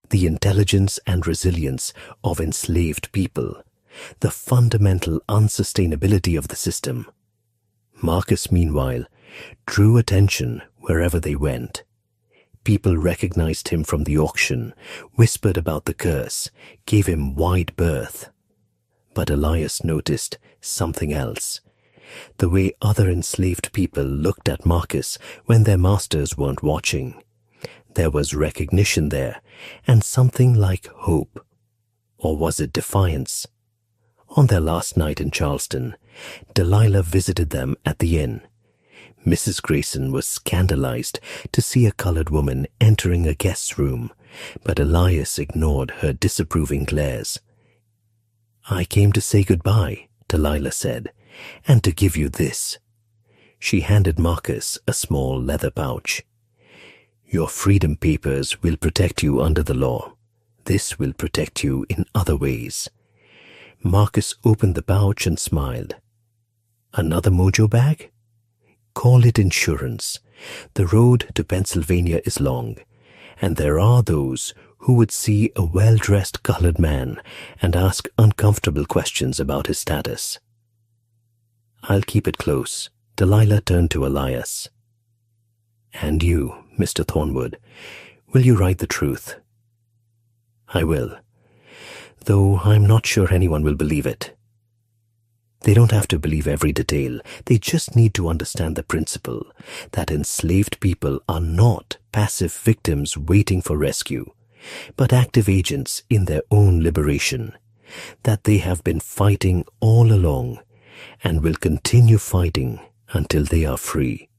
the intelligence and resilience of enslaved people, the fundamental unsustainability of the system. Marcus, meanwhile, drew attention wherever they went. People recognized him from the auction, whispered about the curse, gave him wide berth. But Elias noticed something else. The way other enslaved people looked at Marcus when their masters weren't watching. There was recognition there, and something like hope. Or was it defiance? On their last night in Charleston, Delilah visited them at the inn. Mrs. Grayson was scandalized to see a colored woman entering a guest's room, but Elias ignored her disapproving glares. "I came to say goodbye," Delilah said, "and to give you this." She handed Marcus a small leather pouch. "Your freedom papers will protect you under the law. This will protect you in other ways." Marcus opened the pouch and smiled. "Another mojo bag? Call it insurance. The road to Pennsylvania is long, and there are those who would see a well-dressed colored man and ask uncomfortable questions about his status." "I'll keep it close." Delilah turned to Elias. "And you, Mr. Thornwood, will you write the truth?" "I will, though I'm not sure anyone will believe it." They don't have to believe every detail. They just need to understand the principle that enslaved people are not passive victims waiting for rescue, but active agents in their own liberation, that they have been fighting all along and will continue fighting until they are free.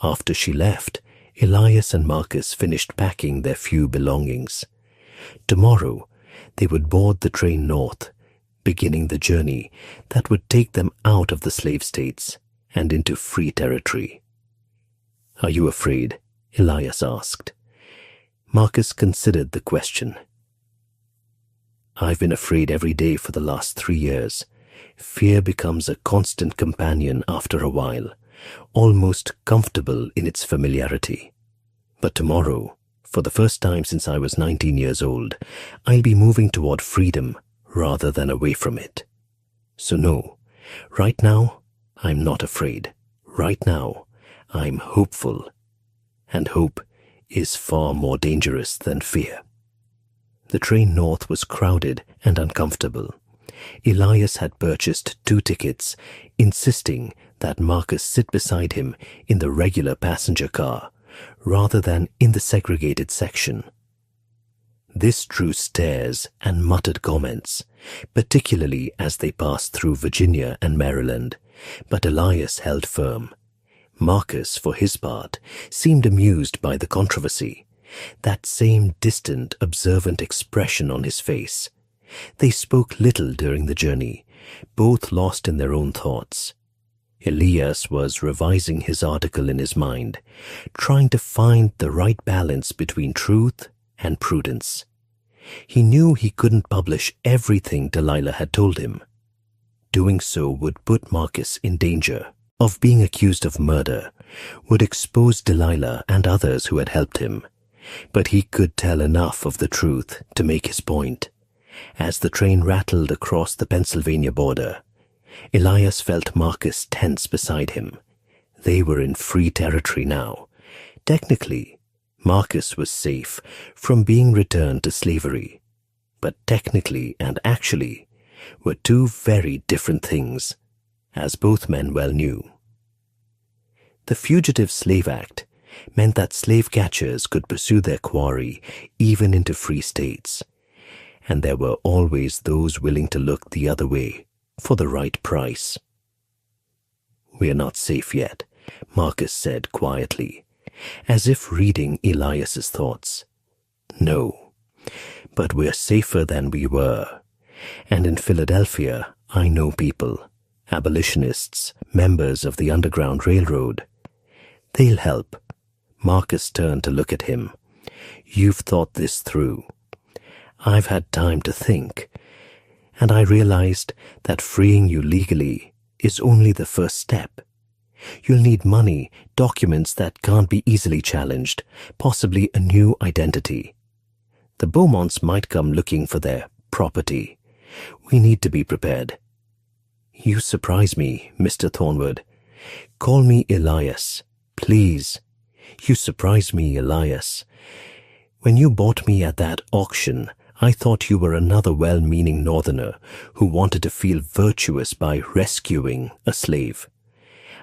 After she left, Elias and Marcus finished packing their few belongings. Tomorrow, they would board the train north, beginning the journey that would take them out of the slave states and into free territory. "Are you afraid?" Elias asked. Marcus considered the question. "I've been afraid every day for the last 3 years. Fear becomes a constant companion after a while, almost comfortable in its familiarity. But tomorrow, for the first time since I was 19 years old, I'll be moving toward freedom rather than away from it. So no, right now, I'm not afraid. Right now, I'm hopeful. And hope is far more dangerous than fear." The train north was crowded and uncomfortable. Elias had purchased 2 tickets, insisting that Marcus sit beside him in the regular passenger car, rather than in the segregated section. This drew stares and muttered comments, particularly as they passed through Virginia and Maryland, but Elias held firm. Marcus, for his part, seemed amused by the controversy, that same distant, observant expression on his face. They spoke little during the journey, both lost in their own thoughts. Elias was revising his article in his mind, trying to find the right balance between truth and prudence. He knew he couldn't publish everything Delilah had told him. Doing so would put Marcus in danger of being accused of murder, would expose Delilah and others who had helped him. But he could tell enough of the truth to make his point. As the train rattled across the Pennsylvania border, Elias felt Marcus tense beside him. They were in free territory now. Technically, Marcus was safe from being returned to slavery, but technically and actually were 2 very different things, as both men well knew. The Fugitive Slave Act meant that slave catchers could pursue their quarry even into free states, and there were always those willing to look the other way for the right price. "We're not safe yet," Marcus said quietly, as if reading Elias's thoughts. "No, but we're safer than we were. And in Philadelphia, I know people, abolitionists, members of the Underground Railroad. They'll help." Marcus turned to look at him. "You've thought this through. I've had time to think, and I realized that freeing you legally is only the first step. You'll need money, documents that can't be easily challenged, possibly a new identity. The Beaumonts might come looking for their property. We need to be prepared. You surprise me, Mr. Thornwood. Call me Elias, please. You surprise me, Elias. When you bought me at that auction, I thought you were another well-meaning northerner who wanted to feel virtuous by rescuing a slave.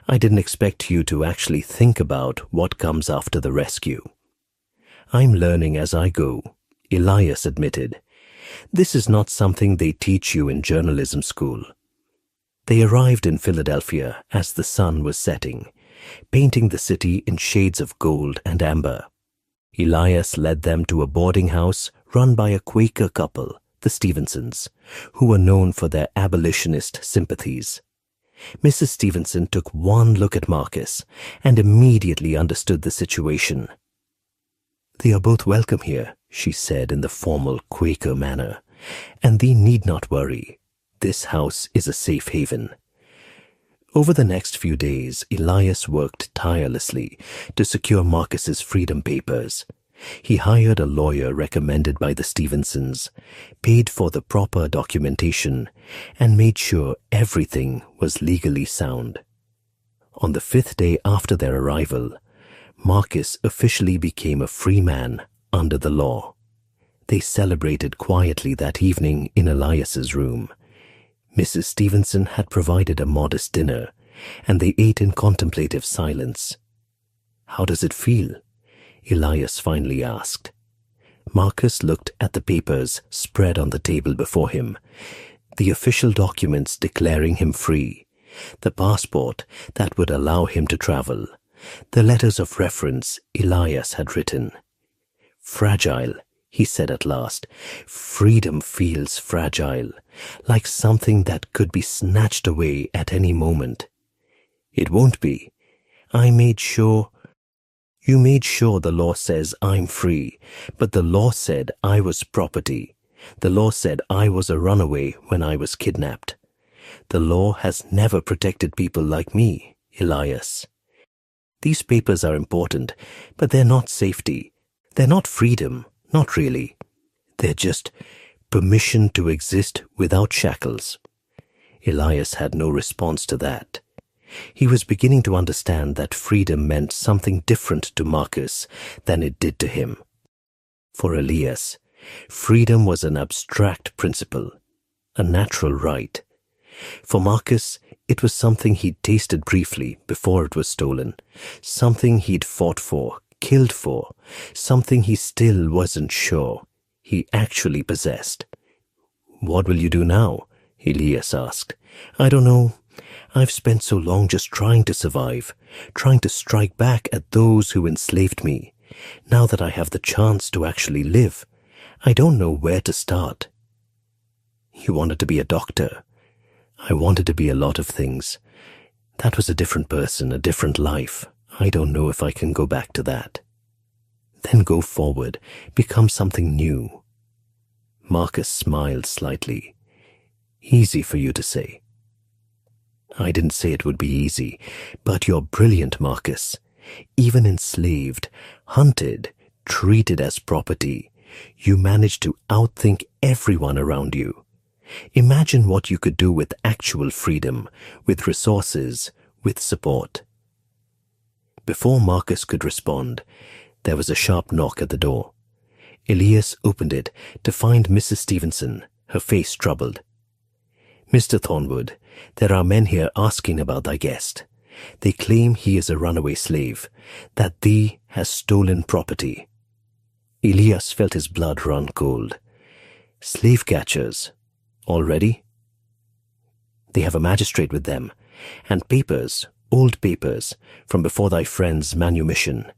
I didn't expect you to actually think about what comes after the rescue. I'm learning as I go, Elias admitted. This is not something they teach you in journalism school. They arrived in Philadelphia as the sun was setting, painting the city in shades of gold and amber. Elias led them to a boarding house run by a Quaker couple, the Stevensons, who were known for their abolitionist sympathies. Mrs. Stevenson took one look at Marcus and immediately understood the situation. "They are both welcome here," she said in the formal Quaker manner, "and thee need not worry. This house is a safe haven." Over the next few days, Elias worked tirelessly to secure Marcus's freedom papers. He hired a lawyer recommended by the Stevensons, paid for the proper documentation, and made sure everything was legally sound. On the 5th day after their arrival, Marcus officially became a free man under the law. They celebrated quietly that evening in Elias's room. Mrs. Stevenson had provided a modest dinner, and they ate in contemplative silence. "How does it feel?" Elias finally asked. Marcus looked at the papers spread on the table before him, the official documents declaring him free, the passport that would allow him to travel, the letters of reference Elias had written. "Fragile," he said at last. "Freedom feels fragile, like something that could be snatched away at any moment." "It won't be. I made sure—" "You made sure the law says I'm free, but the law said I was property. The law said I was a runaway when I was kidnapped. The law has never protected people like me, Elias. These papers are important, but they're not safety. They're not freedom, not really. They're just permission to exist without shackles." Elias had no response to that. He was beginning to understand that freedom meant something different to Marcus than it did to him. For Elias, freedom was an abstract principle, a natural right. For Marcus, it was something he'd tasted briefly before it was stolen, something he'd fought for, killed for, something he still wasn't sure he actually possessed. "What will you do now?" Elias asked. "I don't know. I've spent so long just trying to survive, trying to strike back at those who enslaved me. Now that I have the chance to actually live, I don't know where to start." "You wanted to be a doctor." "I wanted to be a lot of things. That was a different person, a different life. I don't know if I can go back to that." "Then go forward, become something new." Marcus smiled slightly. "Easy for you to say." "I didn't say it would be easy, but you're brilliant, Marcus. Even enslaved, hunted, treated as property, you managed to outthink everyone around you. Imagine what you could do with actual freedom, with resources, with support." Before Marcus could respond, there was a sharp knock at the door. Elias opened it to find Mrs. Stevenson, her face troubled. "Mr. Thornwood, there are men here asking about thy guest. They claim he is a runaway slave, that thee has stolen property." Elias felt his blood run cold. "Slave catchers? Already?" "They have a magistrate with them, and papers, old papers, from before thy friend's manumission."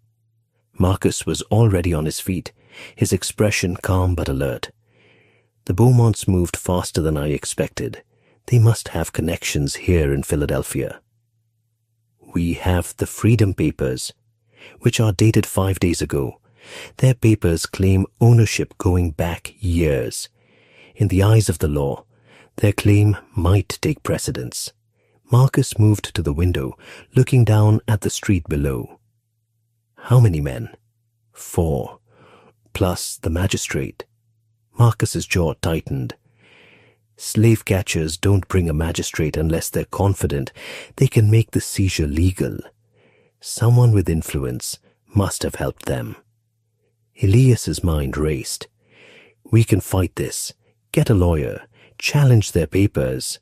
Marcus was already on his feet, his expression calm but alert. "The Beaumonts moved faster than I expected. They must have connections here in Philadelphia." "We have the Freedom Papers, which are dated 5 days ago. Their papers claim ownership going back years. In the eyes of the law, their claim might take precedence. Marcus moved to the window, looking down at the street below. How many men? 4, plus the magistrate. Marcus's jaw tightened. Slave catchers don't bring a magistrate unless they're confident they can make the seizure legal. Someone with influence must have helped them. Elias's mind raced. We can fight this, get a lawyer, challenge their papers.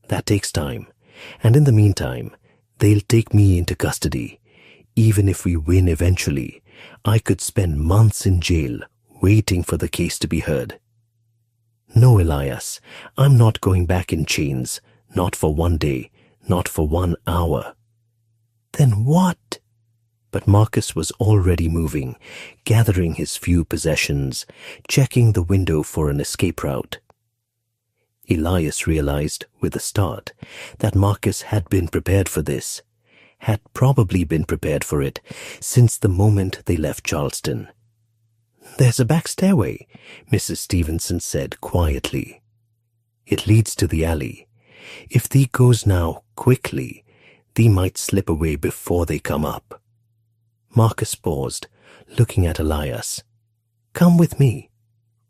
That takes time, and in the meantime, they'll take me into custody. Even if we win eventually, I could spend months in jail waiting for the case to be heard. No, Elias, I'm not going back in chains, not for 1 day, not for 1 hour. Then what? But Marcus was already moving, gathering his few possessions, checking the window for an escape route. Elias realized with a start that Marcus had been prepared for this, had probably been prepared for it since the moment they left Charleston. There's a back stairway, Mrs. Stevenson said quietly. It leads to the alley. If thee goes now quickly, thee might slip away before they come up. Marcus paused, looking at Elias. Come with me.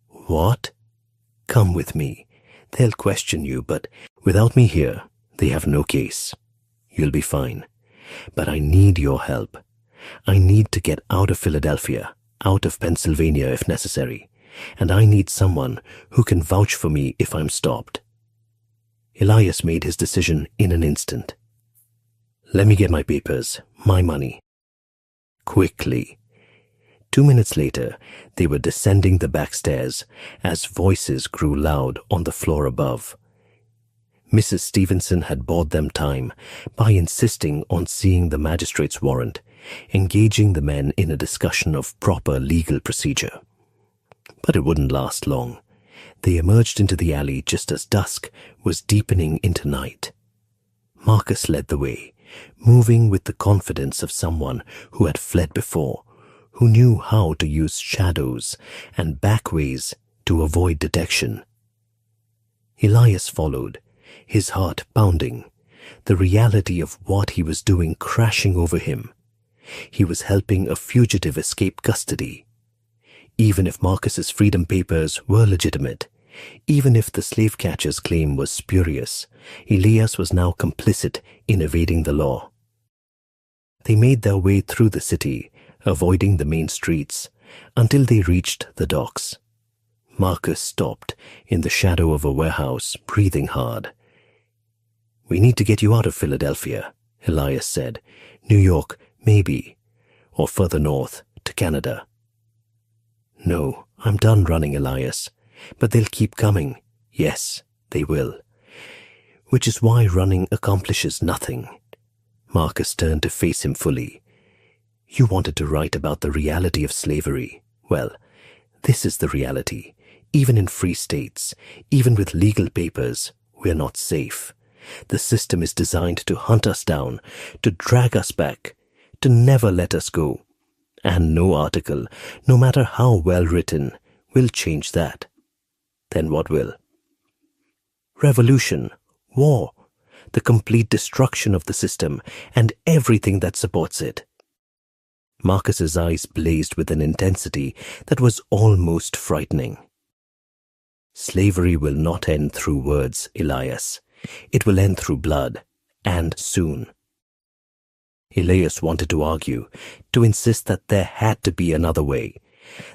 What? Come with me. They'll question you, but without me here, they have no case. You'll be fine. But I need your help. I need to get out of Philadelphia, out of Pennsylvania if necessary, and I need someone who can vouch for me if I'm stopped. Elias made his decision in an instant. Let me get my papers, my money. Quickly. 2 minutes later, they were descending the back stairs as voices grew loud on the floor above. Mrs. Stevenson had bought them time by insisting on seeing the magistrate's warrant, engaging the men in a discussion of proper legal procedure. But it wouldn't last long. They emerged into the alley just as dusk was deepening into night. Marcus led the way, moving with the confidence of someone who had fled before, who knew how to use shadows and backways to avoid detection. Elias followed, his heart pounding, the reality of what he was doing crashing over him. He was helping a fugitive escape custody. Even if Marcus's freedom papers were legitimate, even if the slave catcher's claim was spurious, Elias was now complicit in evading the law. They made their way through the city, avoiding the main streets, until they reached the docks. Marcus stopped in the shadow of a warehouse, breathing hard. We need to get you out of Philadelphia, Elias said. New York, maybe, or further north, to Canada. No, I'm done running, Elias. But they'll keep coming. Yes, they will. Which is why running accomplishes nothing. Marcus turned to face him fully. You wanted to write about the reality of slavery. Well, this is the reality. Even in free states, even with legal papers, we're not safe. The system is designed to hunt us down, to drag us back, to never let us go. And no article, no matter how well written, will change that. Then what will? Revolution, war, the complete destruction of the system and everything that supports it. Marcus's eyes blazed with an intensity that was almost frightening. Slavery will not end through words, Elias. It will end through blood, and soon. Elias wanted to argue, to insist that there had to be another way,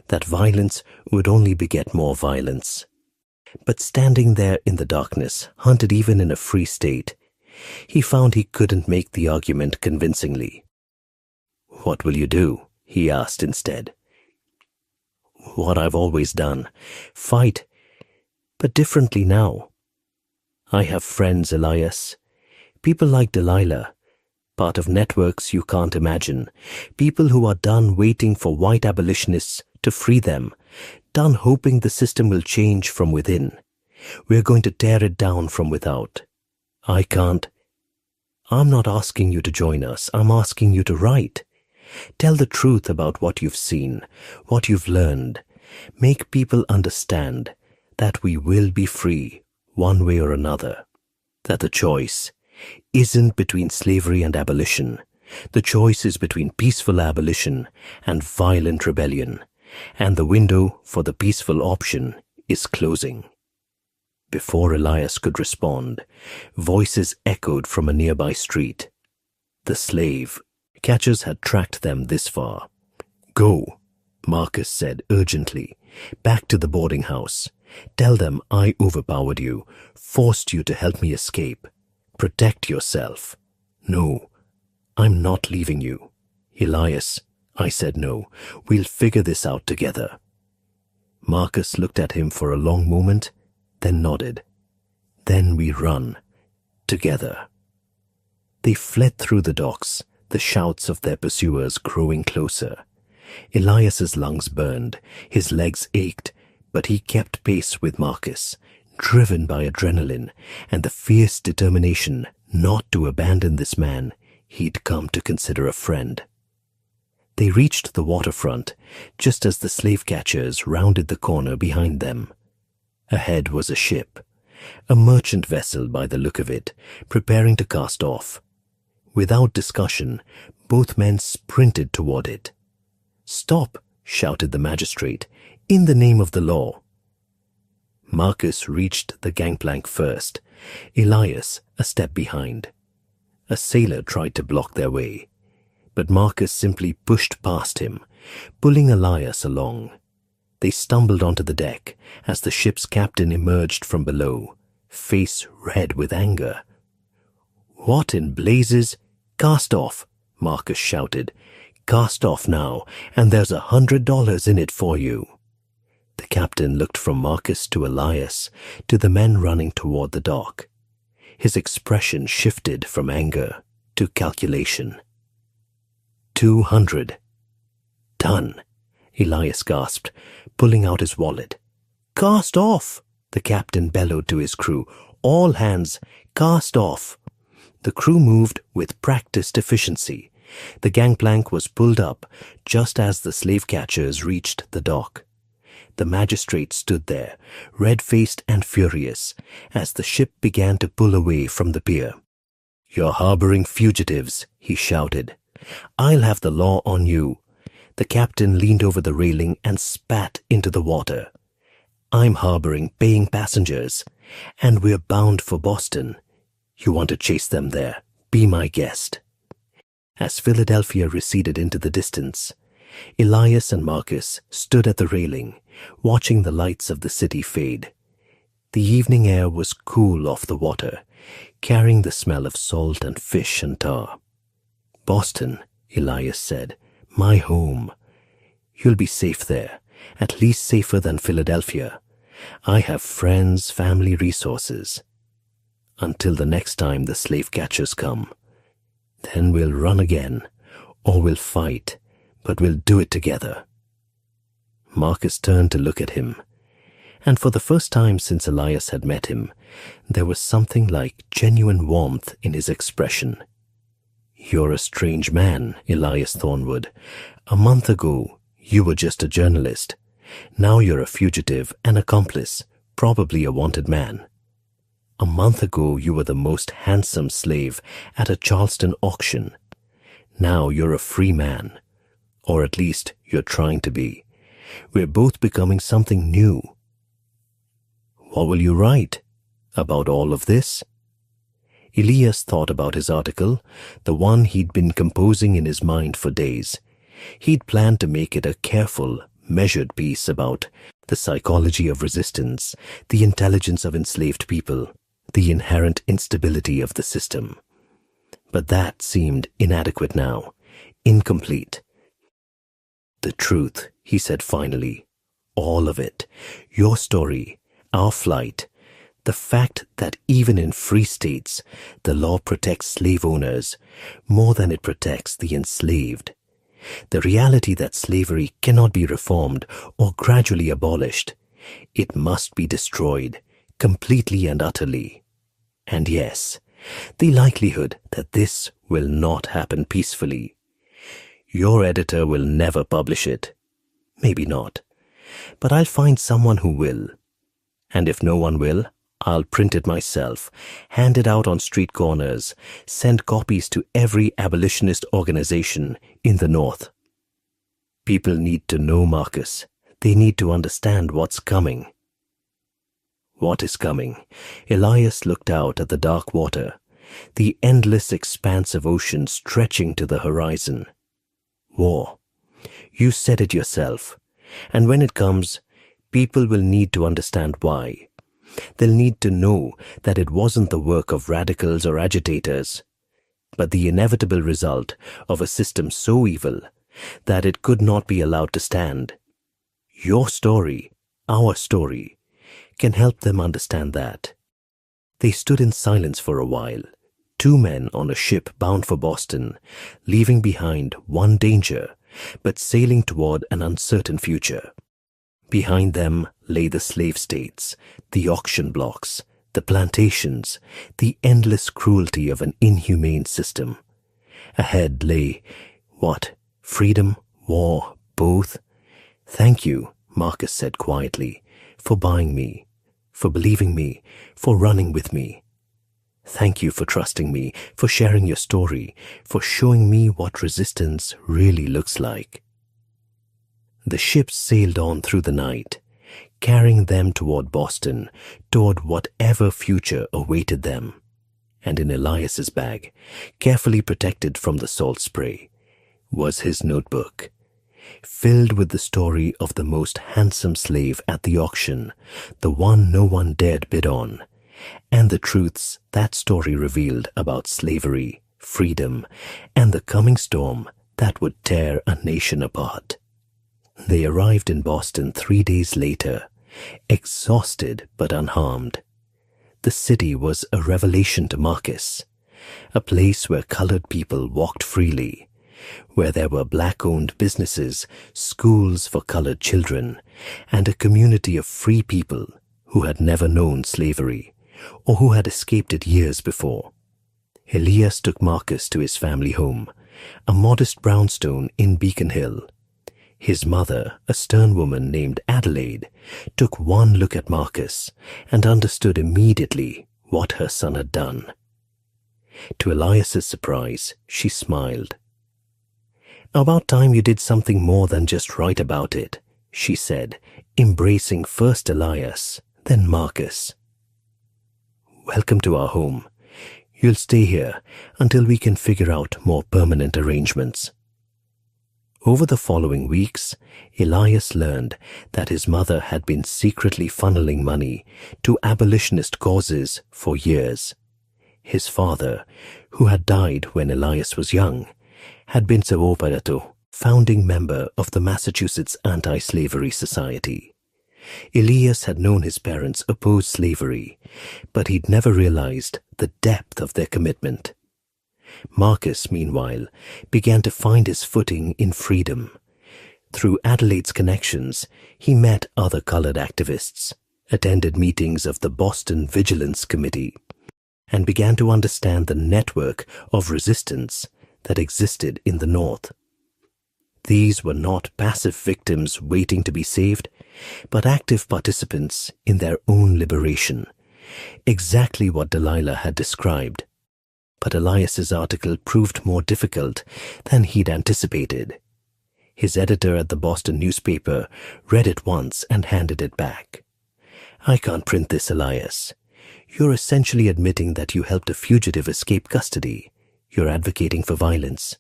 that violence would only beget more violence. But standing there in the darkness, hunted even in a free state, he found he couldn't make the argument convincingly. What will you do? He asked instead. What I've always done. Fight, but differently now. I have friends, Elias. People like Delilah, part of networks you can't imagine. People who are done waiting for white abolitionists to free them, done hoping the system will change from within. We're going to tear it down from without. I can't. I'm not asking you to join us. I'm asking you to write. Tell the truth about what you've seen, what you've learned. Make people understand that we will be free, one way or another. That the choice isn't between slavery and abolition. The choice is between peaceful abolition and violent rebellion, and the window for the peaceful option is closing. Before Elias could respond, voices echoed from a nearby street. The slave catchers had tracked them this far. "Go," Marcus said urgently, "back to the boarding house. Tell them I overpowered you, forced you to help me escape. Protect yourself." "No, I'm not leaving you." "Elias," I said, "no. We'll figure this out together." Marcus looked at him for a long moment, then nodded. "Then we run. Together." They fled through the docks, the shouts of their pursuers growing closer. Elias's lungs burned, his legs ached, but he kept pace with Marcus, driven by adrenaline and the fierce determination not to abandon this man he'd come to consider a friend. They reached the waterfront just as the slave catchers rounded the corner behind them. Ahead was a ship, a merchant vessel by the look of it, preparing to cast off. Without discussion, both men sprinted toward it. "Stop!" shouted the magistrate, "in the name of the law." Marcus reached the gangplank first, Elias a step behind. A sailor tried to block their way, but Marcus simply pushed past him, pulling Elias along. They stumbled onto the deck as the ship's captain emerged from below, face red with anger. "What in blazes? Cast off!" Marcus shouted. "Cast off now, and there's $100 in it for you." The captain looked from Marcus to Elias to the men running toward the dock. His expression shifted from anger to calculation. 200. "Done," Elias gasped, pulling out his wallet. "Cast off!" the captain bellowed to his crew. "All hands, cast off!" The crew moved with practiced efficiency. The gangplank was pulled up just as the slave catchers reached the dock. The magistrate stood there, red-faced and furious, as the ship began to pull away from the pier. "You're harboring fugitives," he shouted. "I'll have the law on you." The captain leaned over the railing and spat into the water. "I'm harboring paying passengers, and we're bound for Boston. You want to chase them there? Be my guest." As Philadelphia receded into the distance, Elias and Marcus stood at the railing, watching the lights of the city fade. The evening air was cool off the water, carrying the smell of salt and fish and tar. "Boston," Elias said, "my home. You'll be safe there, at least safer than Philadelphia. I have friends, family, resources. Until the next time the slave catchers come. Then we'll run again, or we'll fight, but we'll do it together." Marcus turned to look at him, and for the first time since Elias had met him, there was something like genuine warmth in his expression. "You're a strange man, Elias Thornwood. A month ago, you were just a journalist. Now you're a fugitive, an accomplice, probably a wanted man. A month ago, you were the most handsome slave at a Charleston auction. Now you're a free man, or at least you're trying to be. We're both becoming something new. What will you write about all of this?" Elias thought about his article, the one he'd been composing in his mind for days. He'd planned to make it a careful, measured piece about the psychology of resistance, the intelligence of enslaved people, the inherent instability of the system. But that seemed inadequate now, incomplete. "The truth," he said finally, "all of it. Your story, our flight, the fact that even in free states, the law protects slave owners more than it protects the enslaved. The reality that slavery cannot be reformed or gradually abolished. It must be destroyed, completely and utterly. And yes, the likelihood that this will not happen peacefully. Your editor will never publish it. Maybe not. But I'll find someone who will. And if no one will, I'll print it myself, hand it out on street corners, send copies to every abolitionist organization in the North. People need to know, Marcus. They need to understand what's coming. What is coming? Elias looked out at the dark water, the endless expanse of ocean stretching to the horizon. War. You said it yourself. And when it comes, people will need to understand why. They'll need to know that it wasn't the work of radicals or agitators, but the inevitable result of a system so evil that it could not be allowed to stand. Your story, our story, can help them understand that. They stood in silence for a while, two men on a ship bound for Boston, leaving behind one danger, but sailing toward an uncertain future. Behind them lay the slave states, the auction blocks, the plantations, the endless cruelty of an inhumane system. Ahead lay, what? Freedom? War? Both? Thank you, Marcus said quietly, for buying me, for believing me, for running with me. Thank you for trusting me, for sharing your story, for showing me what resistance really looks like. The ships sailed on through the night, carrying them toward Boston, toward whatever future awaited them. And in Elias's bag, carefully protected from the salt spray, was his notebook, filled with the story of the most handsome slave at the auction, the one no one dared bid on, and the truths that story revealed about slavery, freedom, and the coming storm that would tear a nation apart. They arrived in Boston 3 days later, exhausted but unharmed. The city was a revelation to Marcus, a place where colored people walked freely, where there were black-owned businesses, schools for colored children, and a community of free people who had never known slavery, or who had escaped it years before. Elias took Marcus to his family home, a modest brownstone in Beacon Hill. His mother, a stern woman named Adelaide, took one look at Marcus and understood immediately what her son had done. To Elias's surprise, she smiled. "About time you did something more than just write about it," she said, embracing first Elias, then Marcus. "Welcome to our home. You'll stay here until we can figure out more permanent arrangements." Over the following weeks, Elias learned that his mother had been secretly funneling money to abolitionist causes for years. His father, who had died when Elias was young, had been Savo Parato, founding member of the Massachusetts Anti-Slavery Society. Elias had known his parents oppose slavery, but he'd never realized the depth of their commitment. Marcus, meanwhile, began to find his footing in freedom. Through Adelaide's connections, he met other colored activists, attended meetings of the Boston Vigilance Committee, and began to understand the network of resistance that existed in the North. These were not passive victims waiting to be saved, but active participants in their own liberation, exactly what Delilah had described. But Elias's article proved more difficult than he'd anticipated. His editor at the Boston newspaper read it once and handed it back. "I can't print this, Elias. You're essentially admitting that you helped a fugitive escape custody. You're advocating for violence.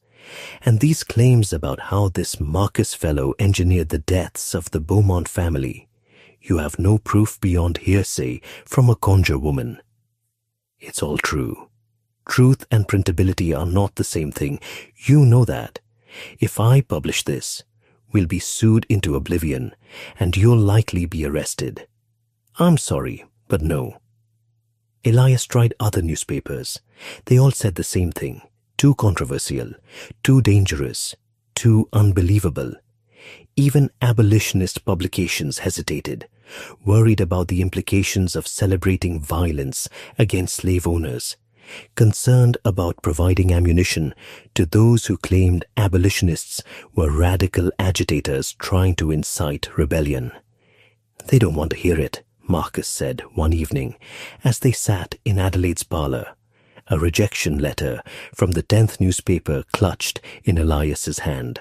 And these claims about how this Marcus fellow engineered the deaths of the Beaumont family, you have no proof beyond hearsay from a conjure woman. It's all true. Truth and printability are not the same thing. You know that. If I publish this, we'll be sued into oblivion, and you'll likely be arrested. I'm sorry, but no." Elias tried other newspapers. They all said the same thing. Too controversial, too dangerous, too unbelievable. Even abolitionist publications hesitated, worried about the implications of celebrating violence against slave owners, concerned about providing ammunition to those who claimed abolitionists were radical agitators trying to incite rebellion. "They don't want to hear it," Marcus said one evening as they sat in Adelaide's parlour, a rejection letter from the 10th newspaper clutched in Elias's hand.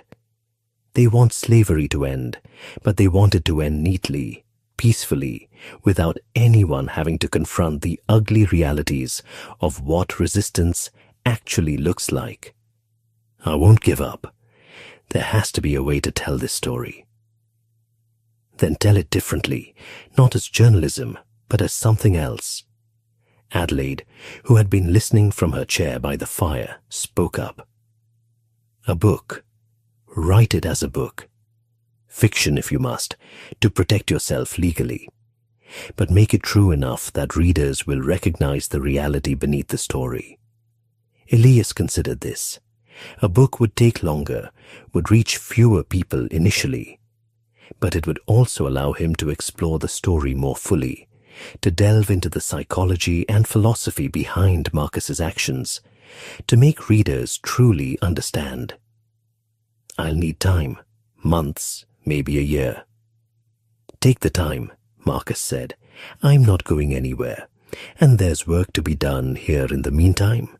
They want slavery to end, but they want it to end neatly, peacefully, without anyone having to confront the ugly realities of what resistance actually looks like. I won't give up. There has to be a way to tell this story. Then tell it differently, not as journalism, but as something else. Adelaide, who had been listening from her chair by the fire, spoke up. A book. Write it as a book. Fiction if you must, to protect yourself legally. But make it true enough that readers will recognize the reality beneath the story. Elias considered this. A book would take longer, would reach fewer people initially, but it would also allow him to explore the story more fully, to delve into the psychology and philosophy behind Marcus's actions, to make readers truly understand. I'll need time, months, maybe a year. Take the time, Marcus said. I'm not going anywhere, and there's work to be done here in the meantime.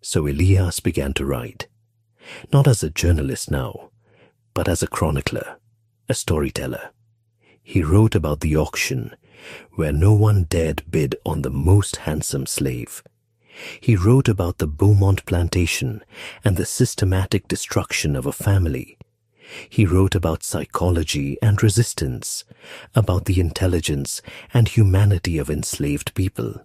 So Elias began to write, not as a journalist now, but as a chronicler, a storyteller. He wrote about the auction, where no one dared bid on the most handsome slave. He wrote about the Beaumont plantation and the systematic destruction of a family. He wrote about psychology and resistance, about the intelligence and humanity of enslaved people,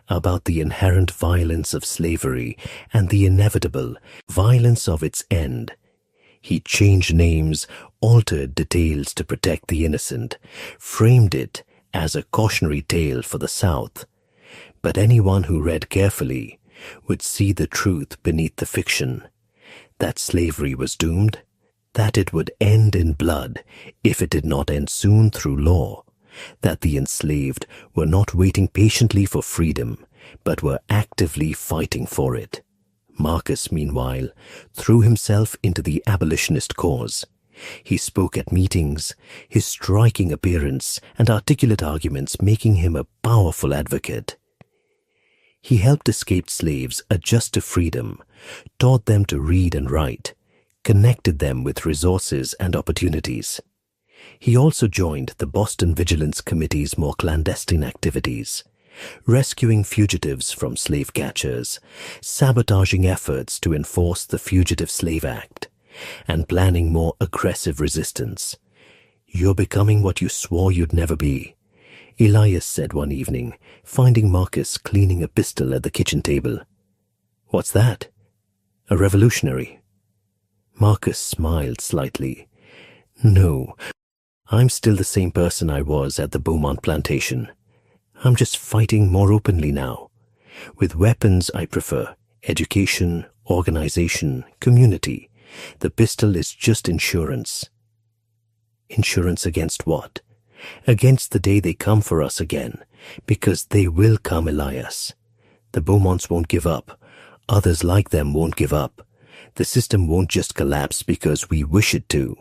about the inherent violence of slavery and the inevitable violence of its end. He changed names, altered details to protect the innocent, framed it as a cautionary tale for the South. But anyone who read carefully would see the truth beneath the fiction, that slavery was doomed, that it would end in blood if it did not end soon through law, that the enslaved were not waiting patiently for freedom, but were actively fighting for it. Marcus, meanwhile, threw himself into the abolitionist cause. He spoke at meetings, his striking appearance and articulate arguments making him a powerful advocate. He helped escaped slaves adjust to freedom, taught them to read and write, connected them with resources and opportunities. He also joined the Boston Vigilance Committee's more clandestine activities, rescuing fugitives from slave catchers, sabotaging efforts to enforce the Fugitive Slave Act, and planning more aggressive resistance. You're becoming what you swore you'd never be, Elias said one evening, finding Marcus cleaning a pistol at the kitchen table. What's that? A revolutionary? Marcus smiled slightly. No, I'm still the same person I was at the Beaumont plantation. I'm just fighting more openly now. With weapons I prefer, education, organization, community. The pistol is just insurance. Insurance against what? Against the day they come for us again, because they will come, Elias. The Beaumonts won't give up. Others like them won't give up. The system won't just collapse because we wish it to.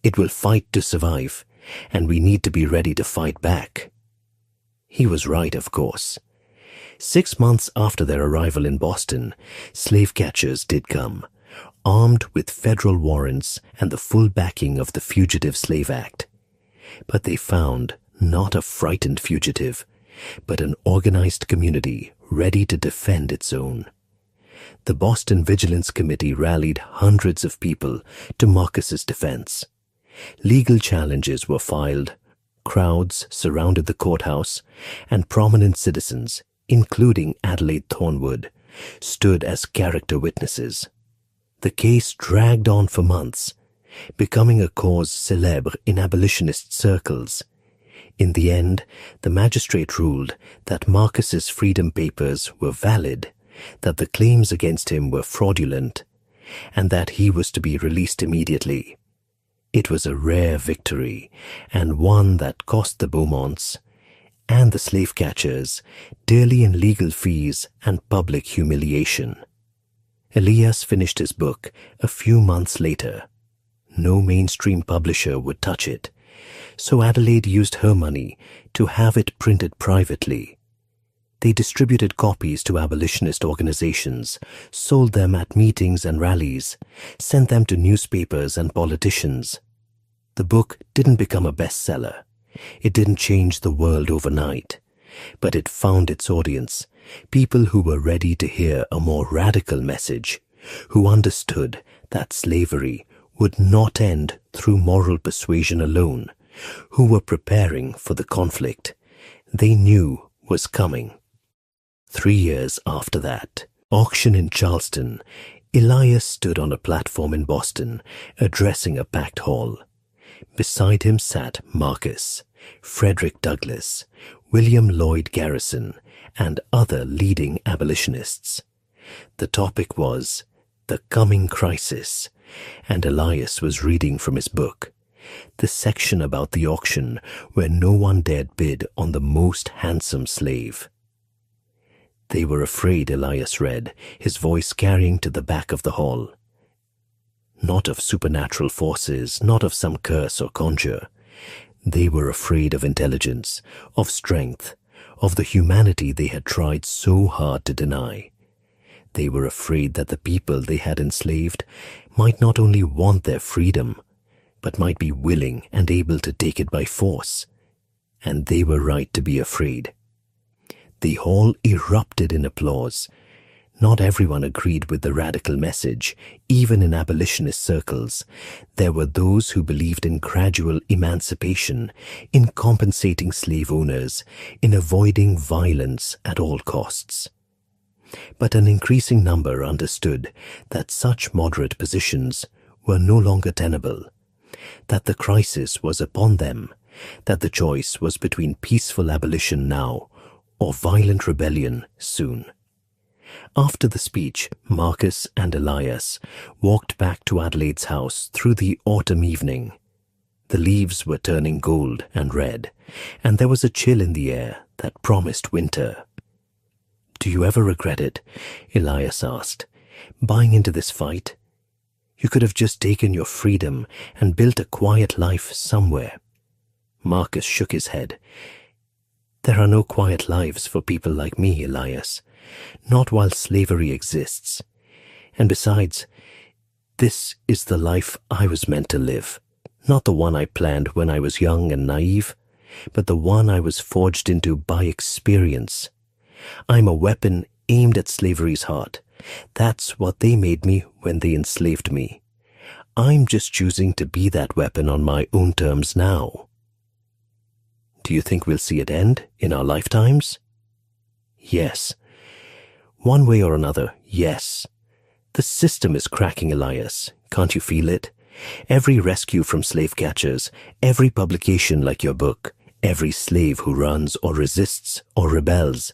It will fight to survive, and we need to be ready to fight back. He was right, of course. 6 months after their arrival in Boston, slave catchers did come, armed with federal warrants and the full backing of the Fugitive Slave Act. But they found not a frightened fugitive, but an organized community ready to defend its own. The Boston Vigilance Committee rallied hundreds of people to Marcus's defense. Legal challenges were filed, crowds surrounded the courthouse, and prominent citizens, including Adelaide Thornwood, stood as character witnesses. The case dragged on for months, becoming a cause célèbre in abolitionist circles. In the end, the magistrate ruled that Marcus's freedom papers were valid, that the claims against him were fraudulent, and that he was to be released immediately. It was a rare victory, and one that cost the Beaumonts and the slave catchers dearly in legal fees and public humiliation. Elias finished his book a few months later. No mainstream publisher would touch it, So Adelaide used her money to have it printed privately. They distributed copies to abolitionist organizations, sold them at meetings and rallies, sent them to newspapers and politicians. The book didn't become a bestseller. It didn't change the world overnight. But it found its audience, people who were ready to hear a more radical message, who understood that slavery would not end through moral persuasion alone, who were preparing for the conflict they knew was coming. 3 years after that auction in Charleston, Elias stood on a platform in Boston, addressing a packed hall. Beside him sat Marcus, Frederick Douglass, William Lloyd Garrison, and other leading abolitionists. The topic was The Coming Crisis, and Elias was reading from his book, the section about the auction where no one dared bid on the most handsome slave. They were afraid, Elias read, his voice carrying to the back of the hall. Not of supernatural forces, not of some curse or conjure. They were afraid of intelligence, of strength, of the humanity they had tried so hard to deny. They were afraid that the people they had enslaved might not only want their freedom, but might be willing and able to take it by force. And they were right to be afraid. The hall erupted in applause. Not everyone agreed with the radical message. Even in abolitionist circles, there were those who believed in gradual emancipation, in compensating slave owners, in avoiding violence at all costs. But an increasing number understood that such moderate positions were no longer tenable, that the crisis was upon them, that the choice was between peaceful abolition now or violent rebellion soon. After the speech, Marcus and Elias walked back to Adelaide's house through the autumn evening. The leaves were turning gold and red, and there was a chill in the air that promised winter. "Do you ever regret it?" Elias asked. "Buying into this fight? You could have just taken your freedom and built a quiet life somewhere." Marcus shook his head. "There are no quiet lives for people like me, Elias. Not while slavery exists. And besides, this is the life I was meant to live. Not the one I planned when I was young and naive, but the one I was forged into by experience. I'm a weapon aimed at slavery's heart. That's what they made me when they enslaved me. I'm just choosing to be that weapon on my own terms now." "Do you think we'll see it end in our lifetimes?" "Yes. One way or another, yes. The system is cracking, Elias. Can't you feel it? Every rescue from slave catchers, every publication like your book, every slave who runs or resists or rebels,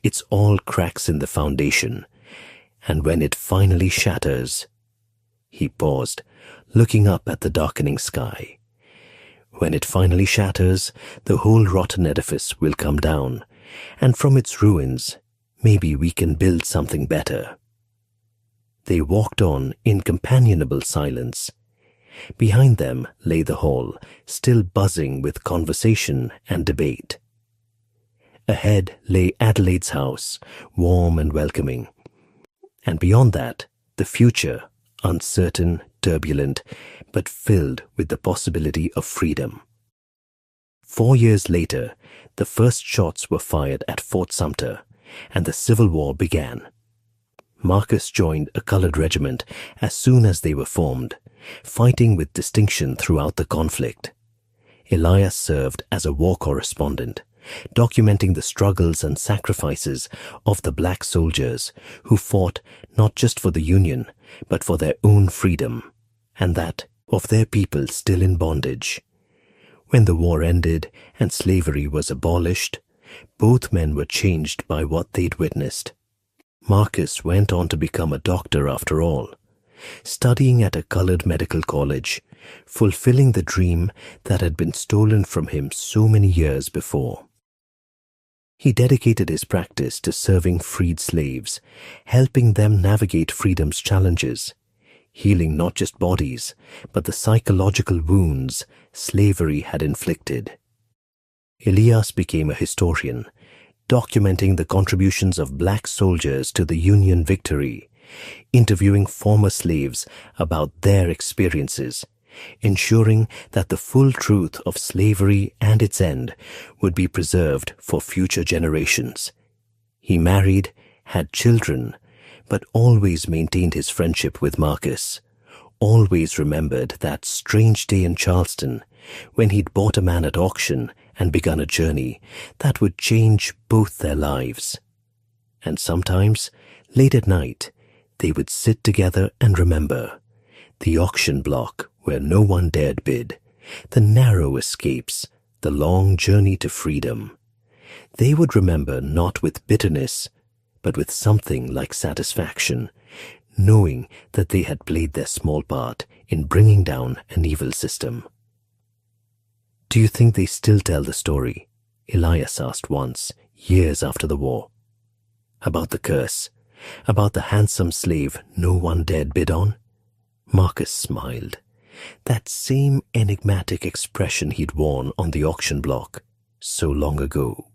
it's all cracks in the foundation. And when it finally shatters..." He paused, looking up at the darkening sky. "When it finally shatters, the whole rotten edifice will come down, and from its ruins, maybe we can build something better." They walked on in companionable silence. Behind them lay the hall, still buzzing with conversation and debate. Ahead lay Adelaide's house, warm and welcoming. And beyond that, the future, uncertain, turbulent, but filled with the possibility of freedom. 4 years later, the first shots were fired at Fort Sumter, and the Civil War began. Marcus joined a colored regiment as soon as they were formed, fighting with distinction throughout the conflict. Elias served as a war correspondent, documenting the struggles and sacrifices of the black soldiers who fought not just for the Union, but for their own freedom, and that of their people still in bondage. When the war ended and slavery was abolished, both men were changed by what they'd witnessed. Marcus went on to become a doctor after all, studying at a colored medical college, fulfilling the dream that had been stolen from him so many years before. He dedicated his practice to serving freed slaves, helping them navigate freedom's challenges. healing not just bodies, but the psychological wounds slavery had inflicted. Elias became a historian, documenting the contributions of black soldiers to the Union victory, interviewing former slaves about their experiences, ensuring that the full truth of slavery and its end would be preserved for future generations. He married, had children, but always maintained his friendship with Marcus, always remembered that strange day in Charleston when he'd bought a man at auction and begun a journey that would change both their lives. And sometimes, late at night, they would sit together and remember the auction block where no one dared bid, the narrow escapes, the long journey to freedom. They would remember not with bitterness, but with something like satisfaction, knowing that they had played their small part in bringing down an evil system. "Do you think they still tell the story?" Elias asked once, years after the war. "About the curse, about the handsome slave no one dared bid on?" Marcus smiled, that same enigmatic expression he'd worn on the auction block so long ago.